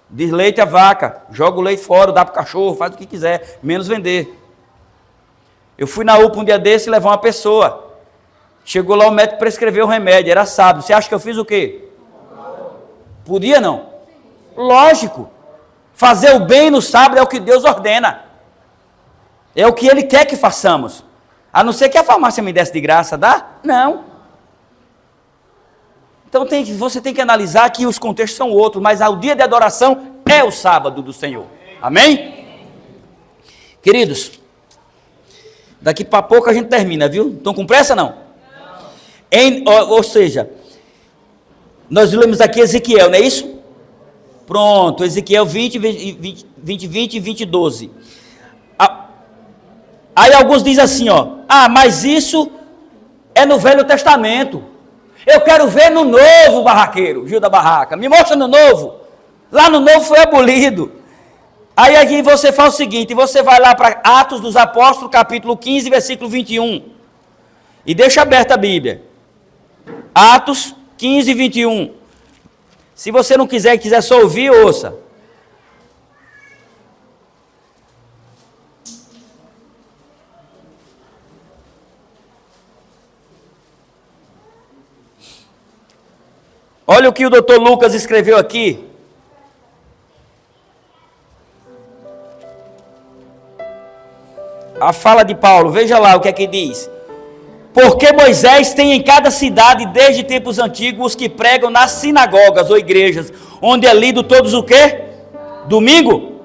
Desleite a vaca, joga o leite fora, dá para o cachorro, faz o que quiser, menos vender. Eu fui na UPA um dia desse levar uma pessoa. Chegou lá, o médico prescreveu o remédio, era sábado. Você acha que eu fiz o quê? Podia não? Lógico. Fazer o bem no sábado é o que Deus ordena. É o que Ele quer que façamos. A não ser que a farmácia me desse de graça, dá? Não. Então você tem que analisar que os contextos são outros, mas o dia de adoração é o sábado do Senhor. Amém? Queridos, daqui para pouco a gente termina, viu? Estão com pressa não? Ou seja, nós lemos aqui Ezequiel, não é isso? Pronto, Ezequiel 20 e 20, 12. Aí alguns dizem assim, ó, mas isso é no Velho Testamento. Eu quero ver no Novo, barraqueiro, Gil da Barraca. Me mostra no Novo. Lá no Novo foi abolido. Aí aqui você faz o seguinte, você vai lá para Atos dos Apóstolos, capítulo 15, versículo 21. E deixa aberta a Bíblia. Atos 15, 21. Se você não quiser só ouvir, ouça. Olha o que o doutor Lucas escreveu aqui. A fala de Paulo, veja lá o que é que diz. Porque Moisés tem em cada cidade, desde tempos antigos, os que pregam nas sinagogas ou igrejas, onde é lido todos o quê? Domingo?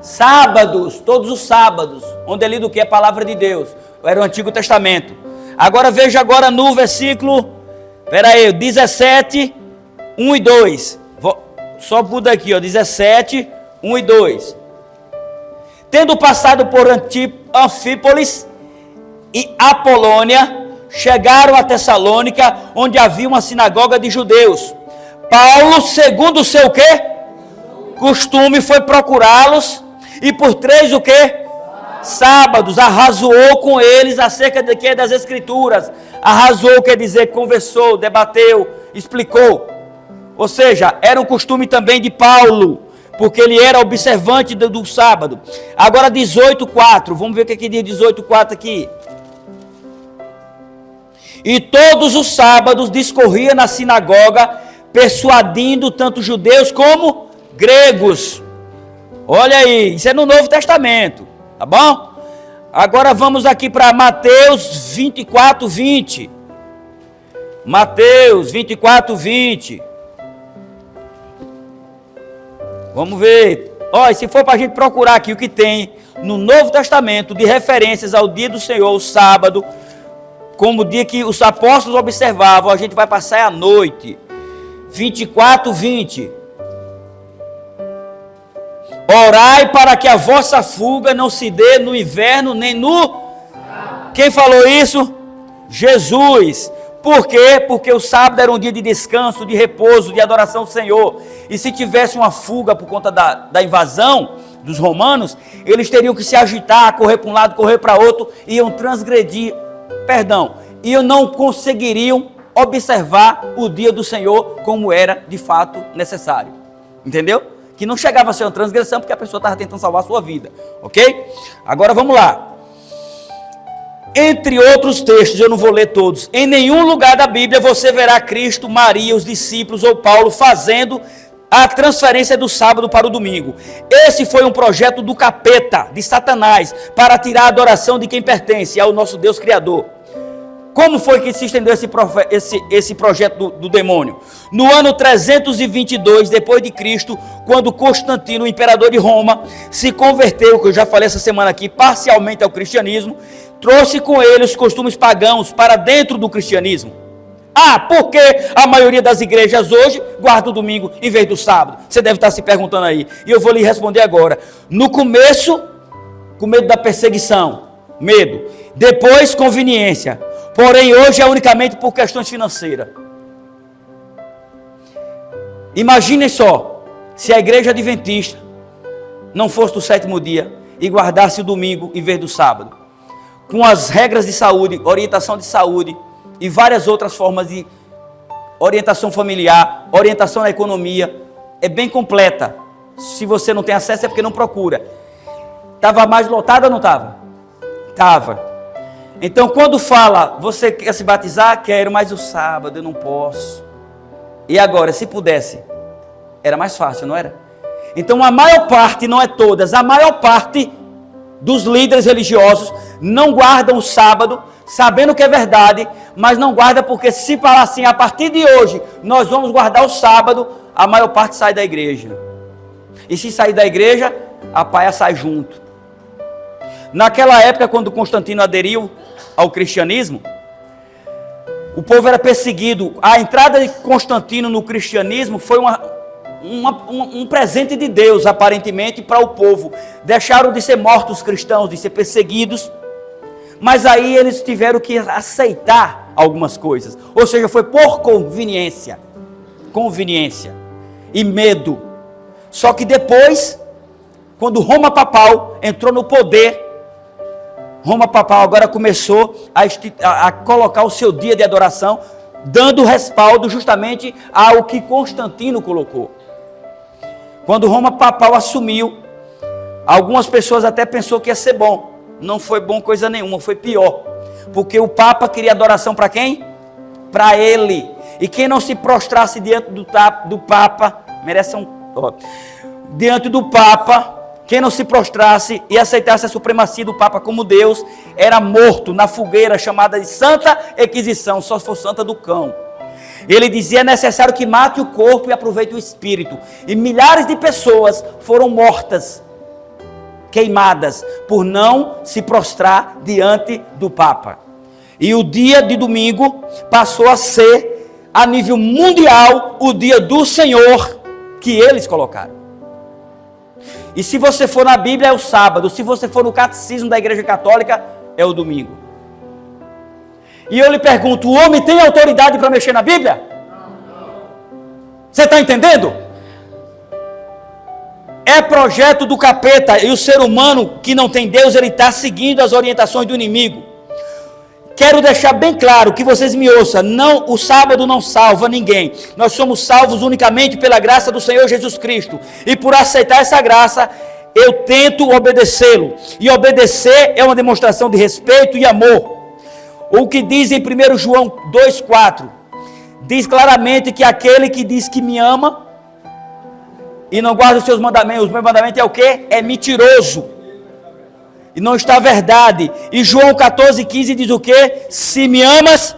Sábados, todos os sábados, onde é lido o quê? A palavra de Deus. Era o Antigo Testamento. Agora veja agora no versículo, 17, 1 e 2. Só muda aqui, 17, 1 e 2. Tendo passado por Anfípolis e Apolônia, chegaram a Tessalônica, onde havia uma sinagoga de judeus. Paulo, segundo o seu quê? Costume, foi procurá-los, e por 3 o quê? Sábados, arrazoou com eles acerca de quê? Das Escrituras. Arrazoou quer dizer conversou, debateu, explicou. Ou seja, era um costume também de Paulo, porque ele era observante do sábado. Agora 18:4, vamos ver o que diz 18:4 aqui. E todos os sábados discorria na sinagoga, persuadindo tanto judeus como gregos. Olha aí, isso é no Novo Testamento, tá bom? Agora vamos aqui para Mateus 24:20. Mateus 24:20. Vamos ver. Olha, se for para a gente procurar aqui o que tem no Novo Testamento de referências ao dia do Senhor, o sábado, como o dia que os apóstolos observavam, a gente vai passar a noite. 24:20. Orai para que a vossa fuga não se dê no inverno nem no... Quem falou isso? Jesus. Por quê? Porque o sábado era um dia de descanso, de repouso, de adoração ao Senhor. E se tivesse uma fuga por conta da invasão dos romanos, eles teriam que se agitar, correr para um lado, correr para outro, iam transgredir, iam não conseguiriam observar o dia do Senhor como era de fato necessário. Entendeu? Que não chegava a ser uma transgressão porque a pessoa estava tentando salvar a sua vida. Ok? Agora vamos lá. Entre outros textos, eu não vou ler todos, em nenhum lugar da Bíblia você verá Cristo, Maria, os discípulos ou Paulo fazendo a transferência do sábado para o domingo. Esse foi um projeto do capeta, de Satanás, para tirar a adoração de quem pertence ao nosso Deus Criador. Como foi que se estendeu esse projeto do demônio? No ano 322 depois de Cristo, quando Constantino, o imperador de Roma, se converteu, que eu já falei essa semana aqui, parcialmente ao cristianismo, trouxe com ele os costumes pagãos para dentro do cristianismo. Por que a maioria das igrejas hoje guarda o domingo em vez do sábado? Você deve estar se perguntando aí. E eu vou lhe responder agora. No começo, com medo da perseguição, medo. Depois, conveniência. Porém, hoje é unicamente por questões financeiras. Imaginem só, se a igreja adventista não fosse do sétimo dia e guardasse o domingo em vez do sábado. Com as regras de saúde, orientação de saúde e várias outras formas de orientação familiar, orientação na economia, é bem completa. Se você não tem acesso é porque não procura. Estava mais lotada ou não estava? Estava. Então quando fala, você quer se batizar? Quero, mas o sábado eu não posso. E agora, se pudesse, era mais fácil, não era? Então a maior parte, não é todas, a maior parte dos líderes religiosos não guardam o sábado, sabendo que é verdade, mas não guarda porque se falar assim, a partir de hoje, nós vamos guardar o sábado, a maior parte sai da igreja. E se sair da igreja, a paia sai junto. Naquela época, quando Constantino aderiu ao cristianismo, o povo era perseguido. A entrada de Constantino no cristianismo foi um presente de Deus, aparentemente, para o povo. Deixaram de ser mortos cristãos, de ser perseguidos, mas aí eles tiveram que aceitar algumas coisas, ou seja, foi por conveniência e medo. Só que depois, quando Roma Papal entrou no poder, Roma Papal agora começou a colocar o seu dia de adoração, dando respaldo justamente ao que Constantino colocou. Quando Roma Papal assumiu, algumas pessoas até pensou que ia ser bom. Não foi bom coisa nenhuma, foi pior. Porque o Papa queria adoração para quem? Para ele. E quem não se prostrasse diante do Papa, merece diante do Papa, quem não se prostrasse e aceitasse a supremacia do Papa como Deus, era morto na fogueira chamada de Santa Inquisição, só se for Santa do Cão. Ele dizia: é necessário que mate o corpo e aproveite o espírito. E milhares de pessoas foram mortas, queimadas, por não se prostrar diante do Papa. E o dia de domingo passou a ser, a nível mundial, o dia do Senhor que eles colocaram. E se você for na Bíblia é o sábado, se você for no catecismo da Igreja Católica é o domingo. E eu lhe pergunto, o homem tem autoridade para mexer na Bíblia? Você está entendendo? É projeto do capeta, e o ser humano que não tem Deus, ele está seguindo as orientações do inimigo. Quero deixar bem claro, que vocês me ouçam, o sábado não salva ninguém. Nós somos salvos unicamente pela graça do Senhor Jesus Cristo. E por aceitar essa graça, eu tento obedecê-lo. E obedecer é uma demonstração de respeito e amor. O que diz em 1 João 2,4, diz claramente que aquele que diz que me ama e não guarda os seus mandamentos, os meus mandamentos é o quê? É mentiroso. E não está a verdade. E João 14,15 diz o quê? Se me amas,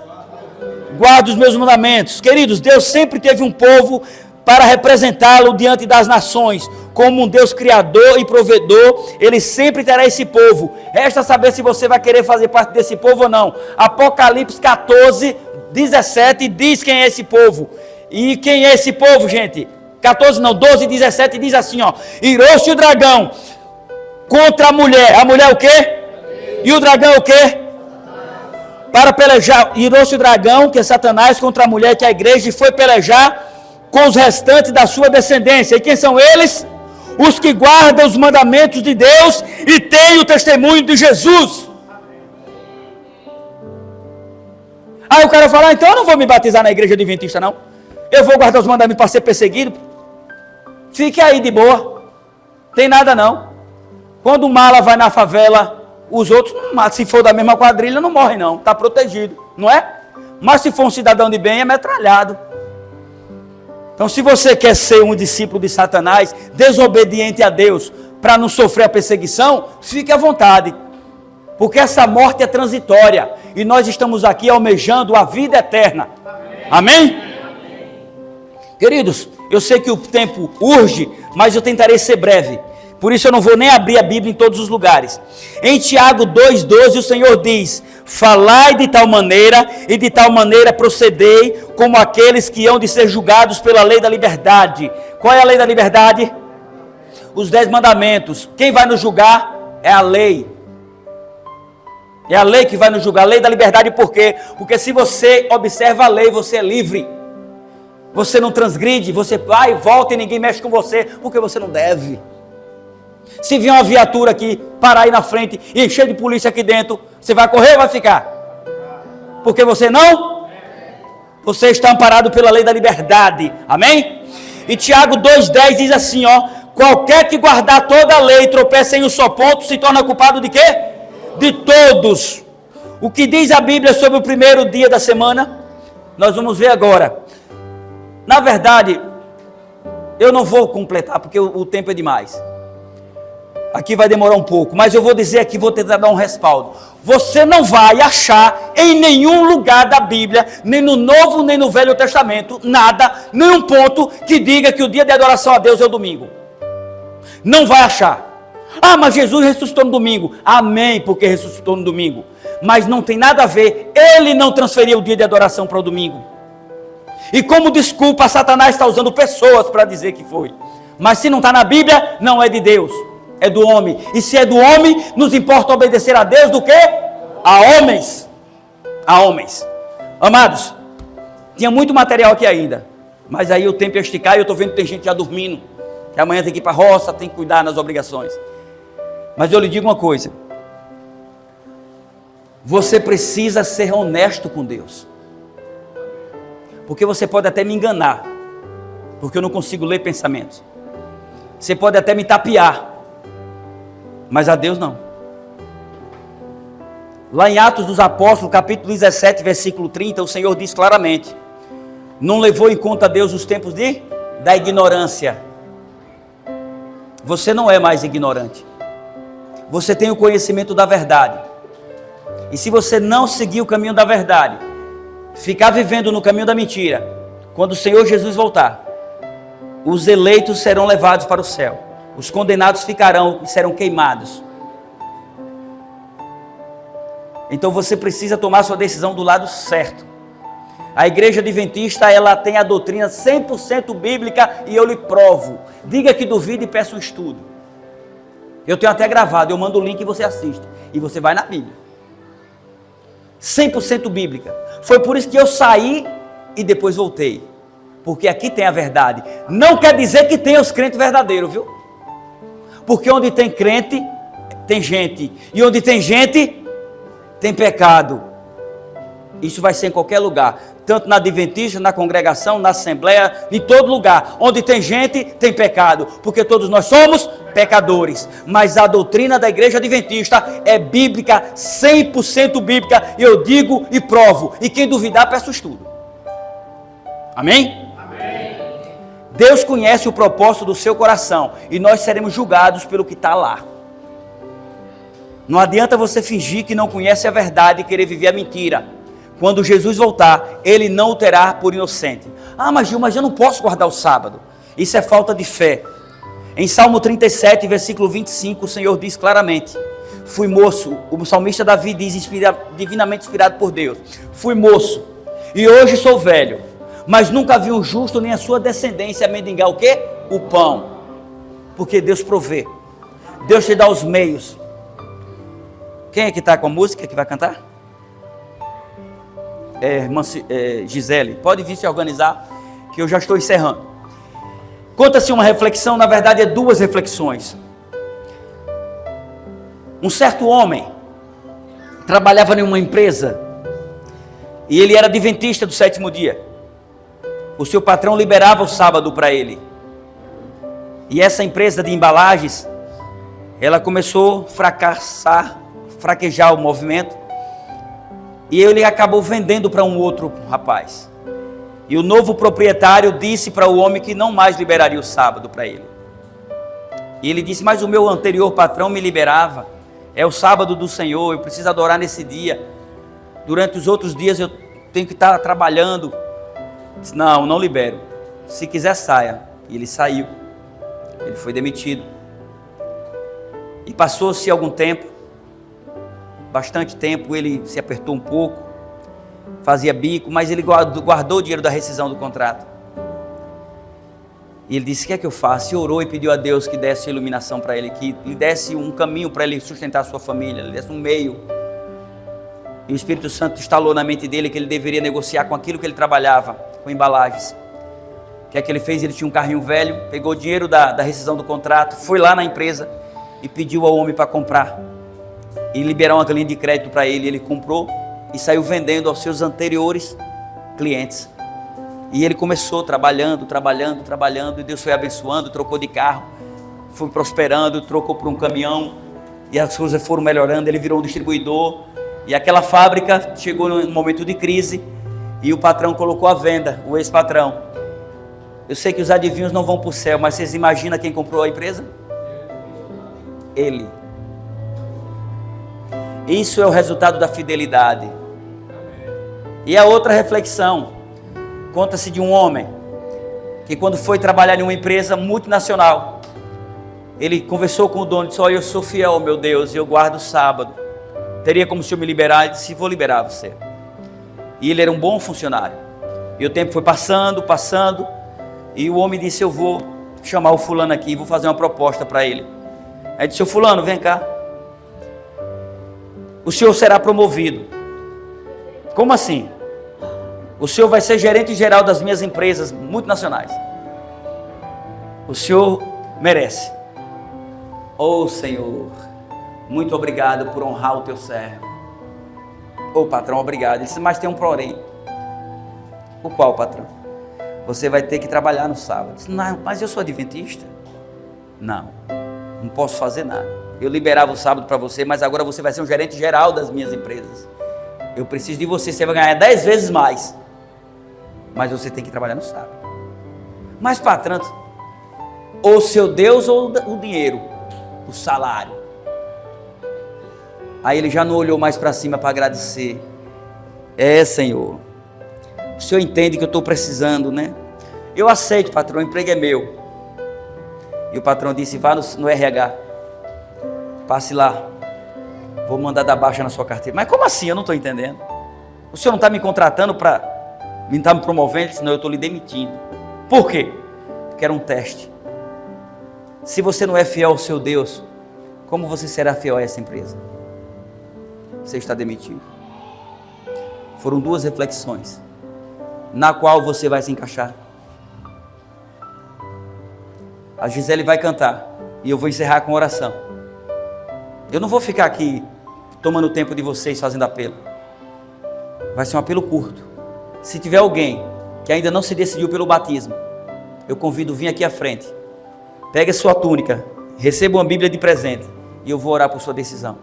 guarda os meus mandamentos. Queridos, Deus sempre teve um povo para representá-lo diante das nações. Como um Deus criador e provedor, Ele sempre terá esse povo. Resta saber se você vai querer fazer parte desse povo ou não. Apocalipse 14, 17 diz quem é esse povo. E quem é esse povo, gente? 12, 17 diz assim, ó. Irou-se o dragão contra a mulher. A mulher o quê? E o dragão o quê? Para pelejar. Irou-se o dragão, que é Satanás, contra a mulher, que é a igreja, e foi pelejar com os restantes da sua descendência. E quem são eles? Os que guardam os mandamentos de Deus e têm o testemunho de Jesus. Aí o cara fala, então eu não vou me batizar na igreja adventista não. Eu vou guardar os mandamentos para ser perseguido. Fique aí de boa. Tem nada não. Quando o mala vai na favela, os outros, se for da mesma quadrilha, não morrem não. Está protegido, não é? Mas se for um cidadão de bem, é metralhado. Então se você quer ser um discípulo de Satanás, desobediente a Deus, para não sofrer a perseguição, fique à vontade. Porque essa morte é transitória. E nós estamos aqui almejando a vida eterna. Amém? Queridos, eu sei que o tempo urge, mas eu tentarei ser breve. Por isso eu não vou nem abrir a Bíblia em todos os lugares. Em Tiago 2,12 o Senhor diz: falai de tal maneira e de tal maneira procedei como aqueles que hão de ser julgados pela lei da liberdade. Qual é a lei da liberdade? Os 10 mandamentos. Quem vai nos julgar é a lei. É a lei que vai nos julgar. A lei da liberdade por quê? Porque se você observa a lei, você é livre. Você não transgride, você vai e volta e ninguém mexe com você, porque você não deve. Se vier uma viatura aqui, parar aí na frente e encher de polícia aqui dentro, você vai correr ou vai ficar? Porque você não? Você está amparado pela lei da liberdade. Amém? E Tiago 2,10 diz assim, ó: qualquer que guardar toda a lei e tropeça em um só ponto, se torna culpado de quê? De todos. O que diz a Bíblia sobre o primeiro dia da semana? Nós vamos ver agora. Na verdade, eu não vou completar, porque o tempo é demais. Aqui vai demorar um pouco, mas eu vou dizer aqui, vou tentar dar um respaldo. Você não vai achar em nenhum lugar da Bíblia, nem no Novo, nem no Velho Testamento, nada, nenhum ponto que diga que o dia de adoração a Deus é o domingo. Não vai achar. Ah, mas Jesus ressuscitou no domingo. Amém, porque ressuscitou no domingo. Mas não tem nada a ver, ele não transferiu o dia de adoração para o domingo. E como desculpa, Satanás está usando pessoas para dizer que foi. Mas se não está na Bíblia, não é de Deus. É do homem. E se é do homem, nos importa obedecer a Deus do que? A homens. A homens. Amados, tinha muito material aqui ainda. Mas aí o tempo ia esticar e eu estou vendo que tem gente já dormindo. Que amanhã tem que ir para a roça, tem que cuidar nas obrigações. Mas eu lhe digo uma coisa. Você precisa ser honesto com Deus. Porque você pode até me enganar. Porque eu não consigo ler pensamentos. Você pode até me tapear. Mas a Deus não. Lá em Atos dos Apóstolos, capítulo 17, versículo 30, o Senhor diz claramente: não levou em conta Deus os tempos da ignorância. Você não é mais ignorante. Você tem o conhecimento da verdade. E se você não seguir o caminho da verdade, ficar vivendo no caminho da mentira, quando o Senhor Jesus voltar, os eleitos serão levados para o céu. Os condenados ficarão e serão queimados. Então você precisa tomar sua decisão do lado certo. A igreja adventista, ela tem a doutrina 100% bíblica e eu lhe provo. Diga que duvida e peça um estudo. Eu tenho até gravado, eu mando o link e você assiste. E você vai na Bíblia. 100% bíblica. Foi por isso que eu saí e depois voltei. Porque aqui tem a verdade. Não quer dizer que tem os crentes verdadeiros, viu? Porque onde tem crente, tem gente. E onde tem gente, tem pecado. Isso vai ser em qualquer lugar. Tanto na adventista, na congregação, na assembleia, em todo lugar. Onde tem gente, tem pecado. Porque todos nós somos pecadores. Mas a doutrina da igreja adventista é bíblica, 100% bíblica. Eu digo e provo. E quem duvidar, peço estudo. Amém? Deus conhece o propósito do seu coração e nós seremos julgados pelo que está lá. Não adianta você fingir que não conhece a verdade e querer viver a mentira. Quando Jesus voltar, ele não o terá por inocente. Ah, mas Gil, eu não posso guardar o sábado. Isso é falta de fé. Em Salmo 37, versículo 25, o Senhor diz claramente: fui moço, o salmista Davi diz, divinamente inspirado por Deus: fui moço e hoje sou velho. Mas nunca vi um justo nem a sua descendência mendigar o quê? O pão. Porque Deus provê. Deus te dá os meios. Quem é que está com a música que vai cantar? Gisele. Pode vir se organizar, que eu já estou encerrando. Conta-se uma reflexão, na verdade é 2 reflexões. Um certo homem trabalhava em uma empresa E ele era adventista do sétimo dia. O seu patrão liberava o sábado para ele. E essa empresa de embalagens, ela começou a fraquejar o movimento. E ele acabou vendendo para um outro rapaz. E o novo proprietário disse para o homem que não mais liberaria o sábado para ele. E ele disse, mas o meu anterior patrão me liberava. É o sábado do Senhor, eu preciso adorar nesse dia. Durante os outros dias eu tenho que estar trabalhando. Disse, não libero. Se quiser, saia. E ele saiu. Ele foi demitido. E passou-se algum tempo, bastante tempo, ele se apertou um pouco, fazia bico, mas ele guardou o dinheiro da rescisão do contrato. E ele disse, o que é que eu faço? E orou e pediu a Deus que desse iluminação para ele, que lhe desse um caminho para ele sustentar a sua família, lhe desse um meio. E o Espírito Santo instalou na mente dele que ele deveria negociar com aquilo que ele trabalhava, com embalagens. O que é que ele fez? Ele tinha um carrinho velho, pegou o dinheiro da rescisão do contrato, foi lá na empresa e pediu ao homem para comprar. E liberar uma linha de crédito para ele. Ele comprou e saiu vendendo aos seus anteriores clientes. E ele começou trabalhando, e Deus foi abençoando, trocou de carro, foi prosperando, trocou por um caminhão, e as coisas foram melhorando, ele virou um distribuidor, e aquela fábrica chegou num momento de crise, e o patrão colocou à venda, o ex-patrão. Eu sei que os adivinhos não vão para o céu, mas vocês imaginam quem comprou a empresa? Ele. Isso é o resultado da fidelidade. E a outra reflexão, conta-se de um homem que quando foi trabalhar em uma empresa multinacional, ele conversou com o dono e disse, olha, eu sou fiel, meu Deus, e eu guardo o sábado. Teria como o senhor me liberar? Ele disse, vou liberar você. E ele era um bom funcionário. E o tempo foi passando, e o homem disse, eu vou chamar o fulano aqui, vou fazer uma proposta para ele. Aí disse, seu fulano, vem cá. O senhor será promovido. Como assim? O senhor vai ser gerente geral das minhas empresas multinacionais. O senhor merece. Oh Senhor, muito obrigado por honrar o teu servo. Oh patrão, obrigado. Ele disse, mas tem um porém. O qual, patrão? Você vai ter que trabalhar no sábado. Eu disse, não, mas eu sou adventista. Não posso fazer nada. Eu liberava o sábado para você, mas agora você vai ser um gerente geral das minhas empresas. Eu preciso de você, você vai ganhar 10 vezes mais. Mas você tem que trabalhar no sábado. Mas patrão, ou seu Deus ou o dinheiro, o salário. Aí ele já não olhou mais para cima para agradecer. Senhor, o senhor entende que eu estou precisando, né? Eu aceito, patrão, o emprego é meu. E o patrão disse, vá no RH, passe lá, vou mandar dar baixa na sua carteira. Mas como assim? Eu não estou entendendo. O senhor não está me contratando para me estar me promovendo? Senão eu estou lhe demitindo. Por quê? Porque era um teste. Se você não é fiel ao seu Deus, como você será fiel a essa empresa? Você está demitido. Foram duas reflexões, na qual você vai se encaixar. A Gisele vai cantar e eu vou encerrar com oração. Eu não vou ficar aqui tomando o tempo de vocês fazendo apelo. Vai ser um apelo curto. Se tiver alguém que ainda não se decidiu pelo batismo, eu convido a vir aqui à frente. Pegue a sua túnica, receba uma Bíblia de presente e eu vou orar por sua decisão.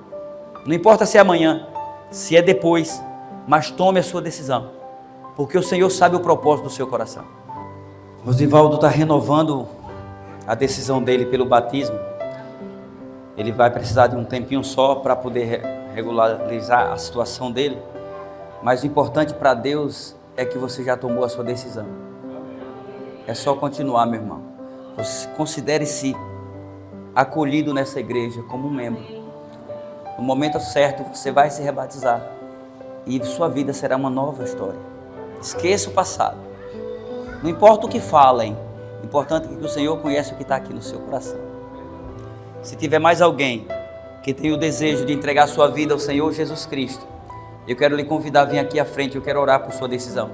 Não importa se é amanhã, se é depois, mas tome a sua decisão, porque o Senhor sabe o propósito do seu coração. Rosivaldo está renovando a decisão dele pelo batismo. Ele vai precisar de um tempinho só para poder regularizar a situação dele, mas o importante para Deus é que você já tomou a sua decisão. É só continuar, meu irmão. Você considere-se acolhido nessa igreja como um membro. No momento certo você vai se rebatizar e sua vida será uma nova história. Esqueça o passado. Não importa o que falem, o importante é que o Senhor conhece o que está aqui no seu coração. Se tiver mais alguém que tem o desejo de entregar sua vida ao Senhor Jesus Cristo, eu quero lhe convidar a vir aqui à frente, eu quero orar por sua decisão.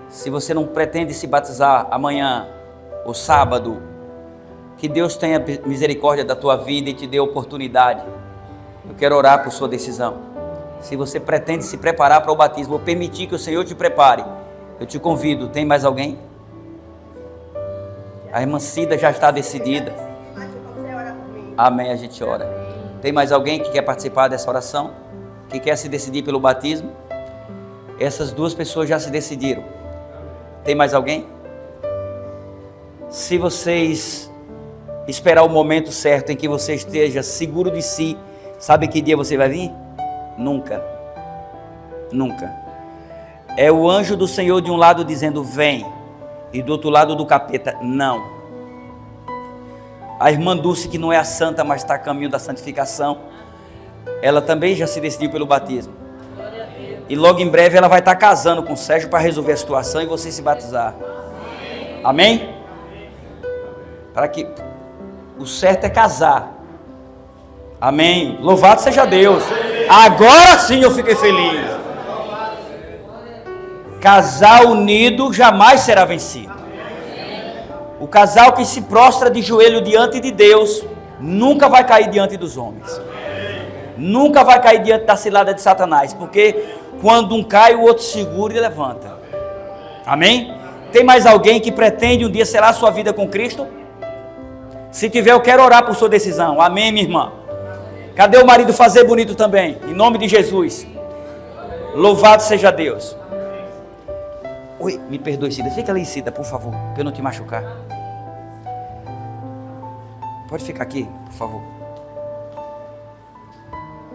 Se você não pretende se batizar amanhã ou sábado, que Deus tenha misericórdia da tua vida e te dê oportunidade. Eu quero orar por sua decisão. Se você pretende se preparar para o batismo, ou permitir que o Senhor te prepare, eu te convido. Tem mais alguém? A irmã Cida já está decidida. Amém, a gente ora. Tem mais alguém que quer participar dessa oração? Que quer se decidir pelo batismo? Essas duas pessoas já se decidiram. Tem mais alguém? Se vocês esperar o momento certo em que você esteja seguro de si, sabe que dia você vai vir? Nunca. Nunca. É o anjo do Senhor de um lado dizendo vem, e do outro lado do capeta, não. A irmã Dulce, que não é a santa, mas está a caminho da santificação, ela também já se decidiu pelo batismo. E logo em breve ela vai estar casando com o Sérgio para resolver a situação e você se batizar. Amém? Para que o certo é casar. Amém. Louvado seja Deus. Agora sim eu fiquei feliz. Casal unido jamais será vencido. O casal que se prostra de joelho diante de Deus nunca vai cair diante dos homens. Nunca vai cair diante da cilada de Satanás, porque quando um cai, o outro segura e levanta. Amém? Tem mais alguém que pretende um dia selar a sua vida com Cristo? Se tiver, eu quero orar por sua decisão. Amém, minha irmã? Cadê o marido fazer bonito também? Em nome de Jesus. Louvado seja Deus. Oi, me perdoe, Cida. Fica ali, Cida, por favor, para eu não te machucar. Pode ficar aqui, por favor.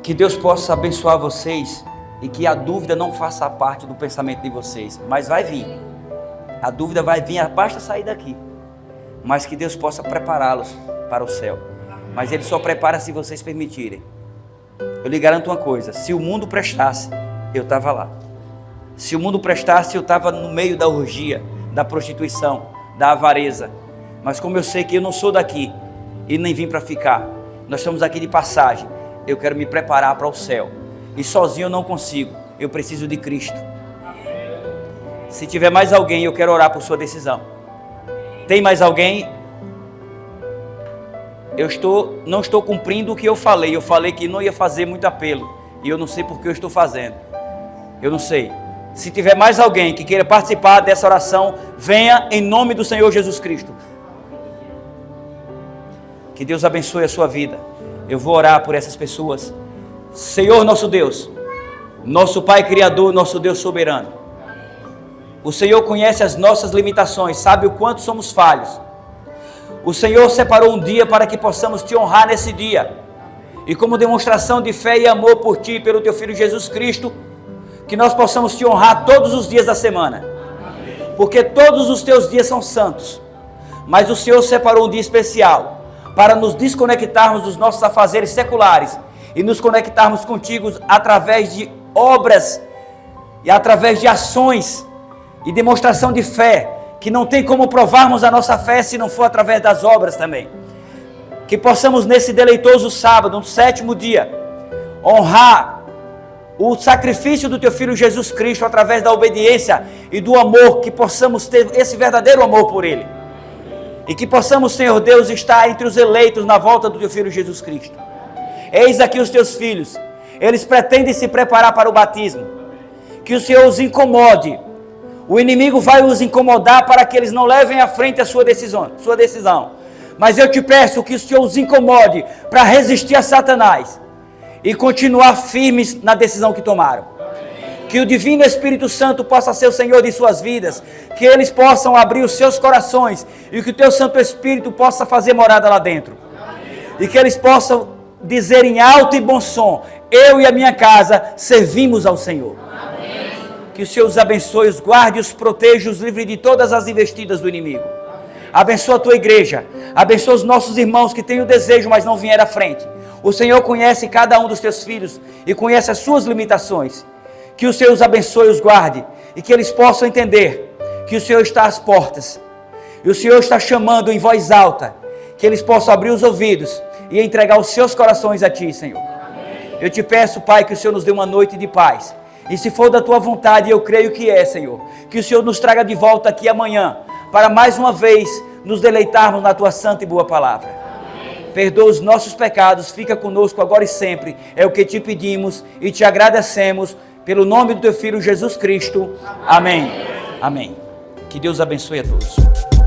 Que Deus possa abençoar vocês e que a dúvida não faça parte do pensamento de vocês. Mas vai vir. A dúvida vai vir, basta sair daqui. Mas que Deus possa prepará-los para o céu. Mas Ele só prepara se vocês permitirem. Eu lhe garanto uma coisa: se o mundo prestasse, eu estava lá. Se o mundo prestasse, eu estava no meio da orgia, da prostituição, da avareza. Mas como eu sei que eu não sou daqui e nem vim para ficar, nós estamos aqui de passagem, eu quero me preparar para o céu. E sozinho eu não consigo, eu preciso de Cristo. Se tiver mais alguém, eu quero orar por sua decisão. Tem mais alguém? Não estou cumprindo o que eu falei. Eu falei que não ia fazer muito apelo. E eu não sei por que eu estou fazendo. Eu não sei. Se tiver mais alguém que queira participar dessa oração, venha em nome do Senhor Jesus Cristo. Que Deus abençoe a sua vida. Eu vou orar por essas pessoas. Senhor nosso Deus, nosso Pai Criador, nosso Deus soberano. O Senhor conhece as nossas limitações, sabe o quanto somos falhos. O Senhor separou um dia para que possamos te honrar nesse dia. E como demonstração de fé e amor por ti e pelo teu Filho Jesus Cristo, que nós possamos te honrar todos os dias da semana. Porque todos os teus dias são santos. Mas o Senhor separou um dia especial para nos desconectarmos dos nossos afazeres seculares e nos conectarmos contigo através de obras e através de ações e demonstração de fé, que não tem como provarmos a nossa fé se não for através das obras também. Que possamos nesse deleitoso sábado, no 7º dia, honrar o sacrifício do teu Filho Jesus Cristo através da obediência e do amor, que possamos ter esse verdadeiro amor por Ele. E que possamos, Senhor Deus, estar entre os eleitos na volta do teu Filho Jesus Cristo. Eis aqui os teus filhos, eles pretendem se preparar para o batismo. Que o Senhor os incomode. O inimigo vai os incomodar para que eles não levem à frente a sua decisão. Mas eu te peço que o Senhor os incomode para resistir a Satanás e continuar firmes na decisão que tomaram. Que o Divino Espírito Santo possa ser o Senhor de suas vidas, que eles possam abrir os seus corações e que o teu Santo Espírito possa fazer morada lá dentro. E que eles possam dizer em alto e bom som: eu e a minha casa servimos ao Senhor. Que o Senhor os abençoe, os guarde, os proteja, os livre de todas as investidas do inimigo. Abençoa a tua igreja, abençoa os nossos irmãos que têm o desejo, mas não vieram à frente. O Senhor conhece cada um dos teus filhos e conhece as suas limitações. Que o Senhor os abençoe e os guarde, e que eles possam entender que o Senhor está às portas, e o Senhor está chamando em voz alta, que eles possam abrir os ouvidos e entregar os seus corações a Ti, Senhor. Eu te peço, Pai, que o Senhor nos dê uma noite de paz. E se for da Tua vontade, eu creio que é, Senhor, que o Senhor nos traga de volta aqui amanhã, para mais uma vez nos deleitarmos na Tua santa e boa palavra. perdoa os nossos pecados, fica conosco agora e sempre. É o que te pedimos e te agradecemos, pelo nome do teu Filho Jesus Cristo. Amém. Amém. Que Deus abençoe a todos.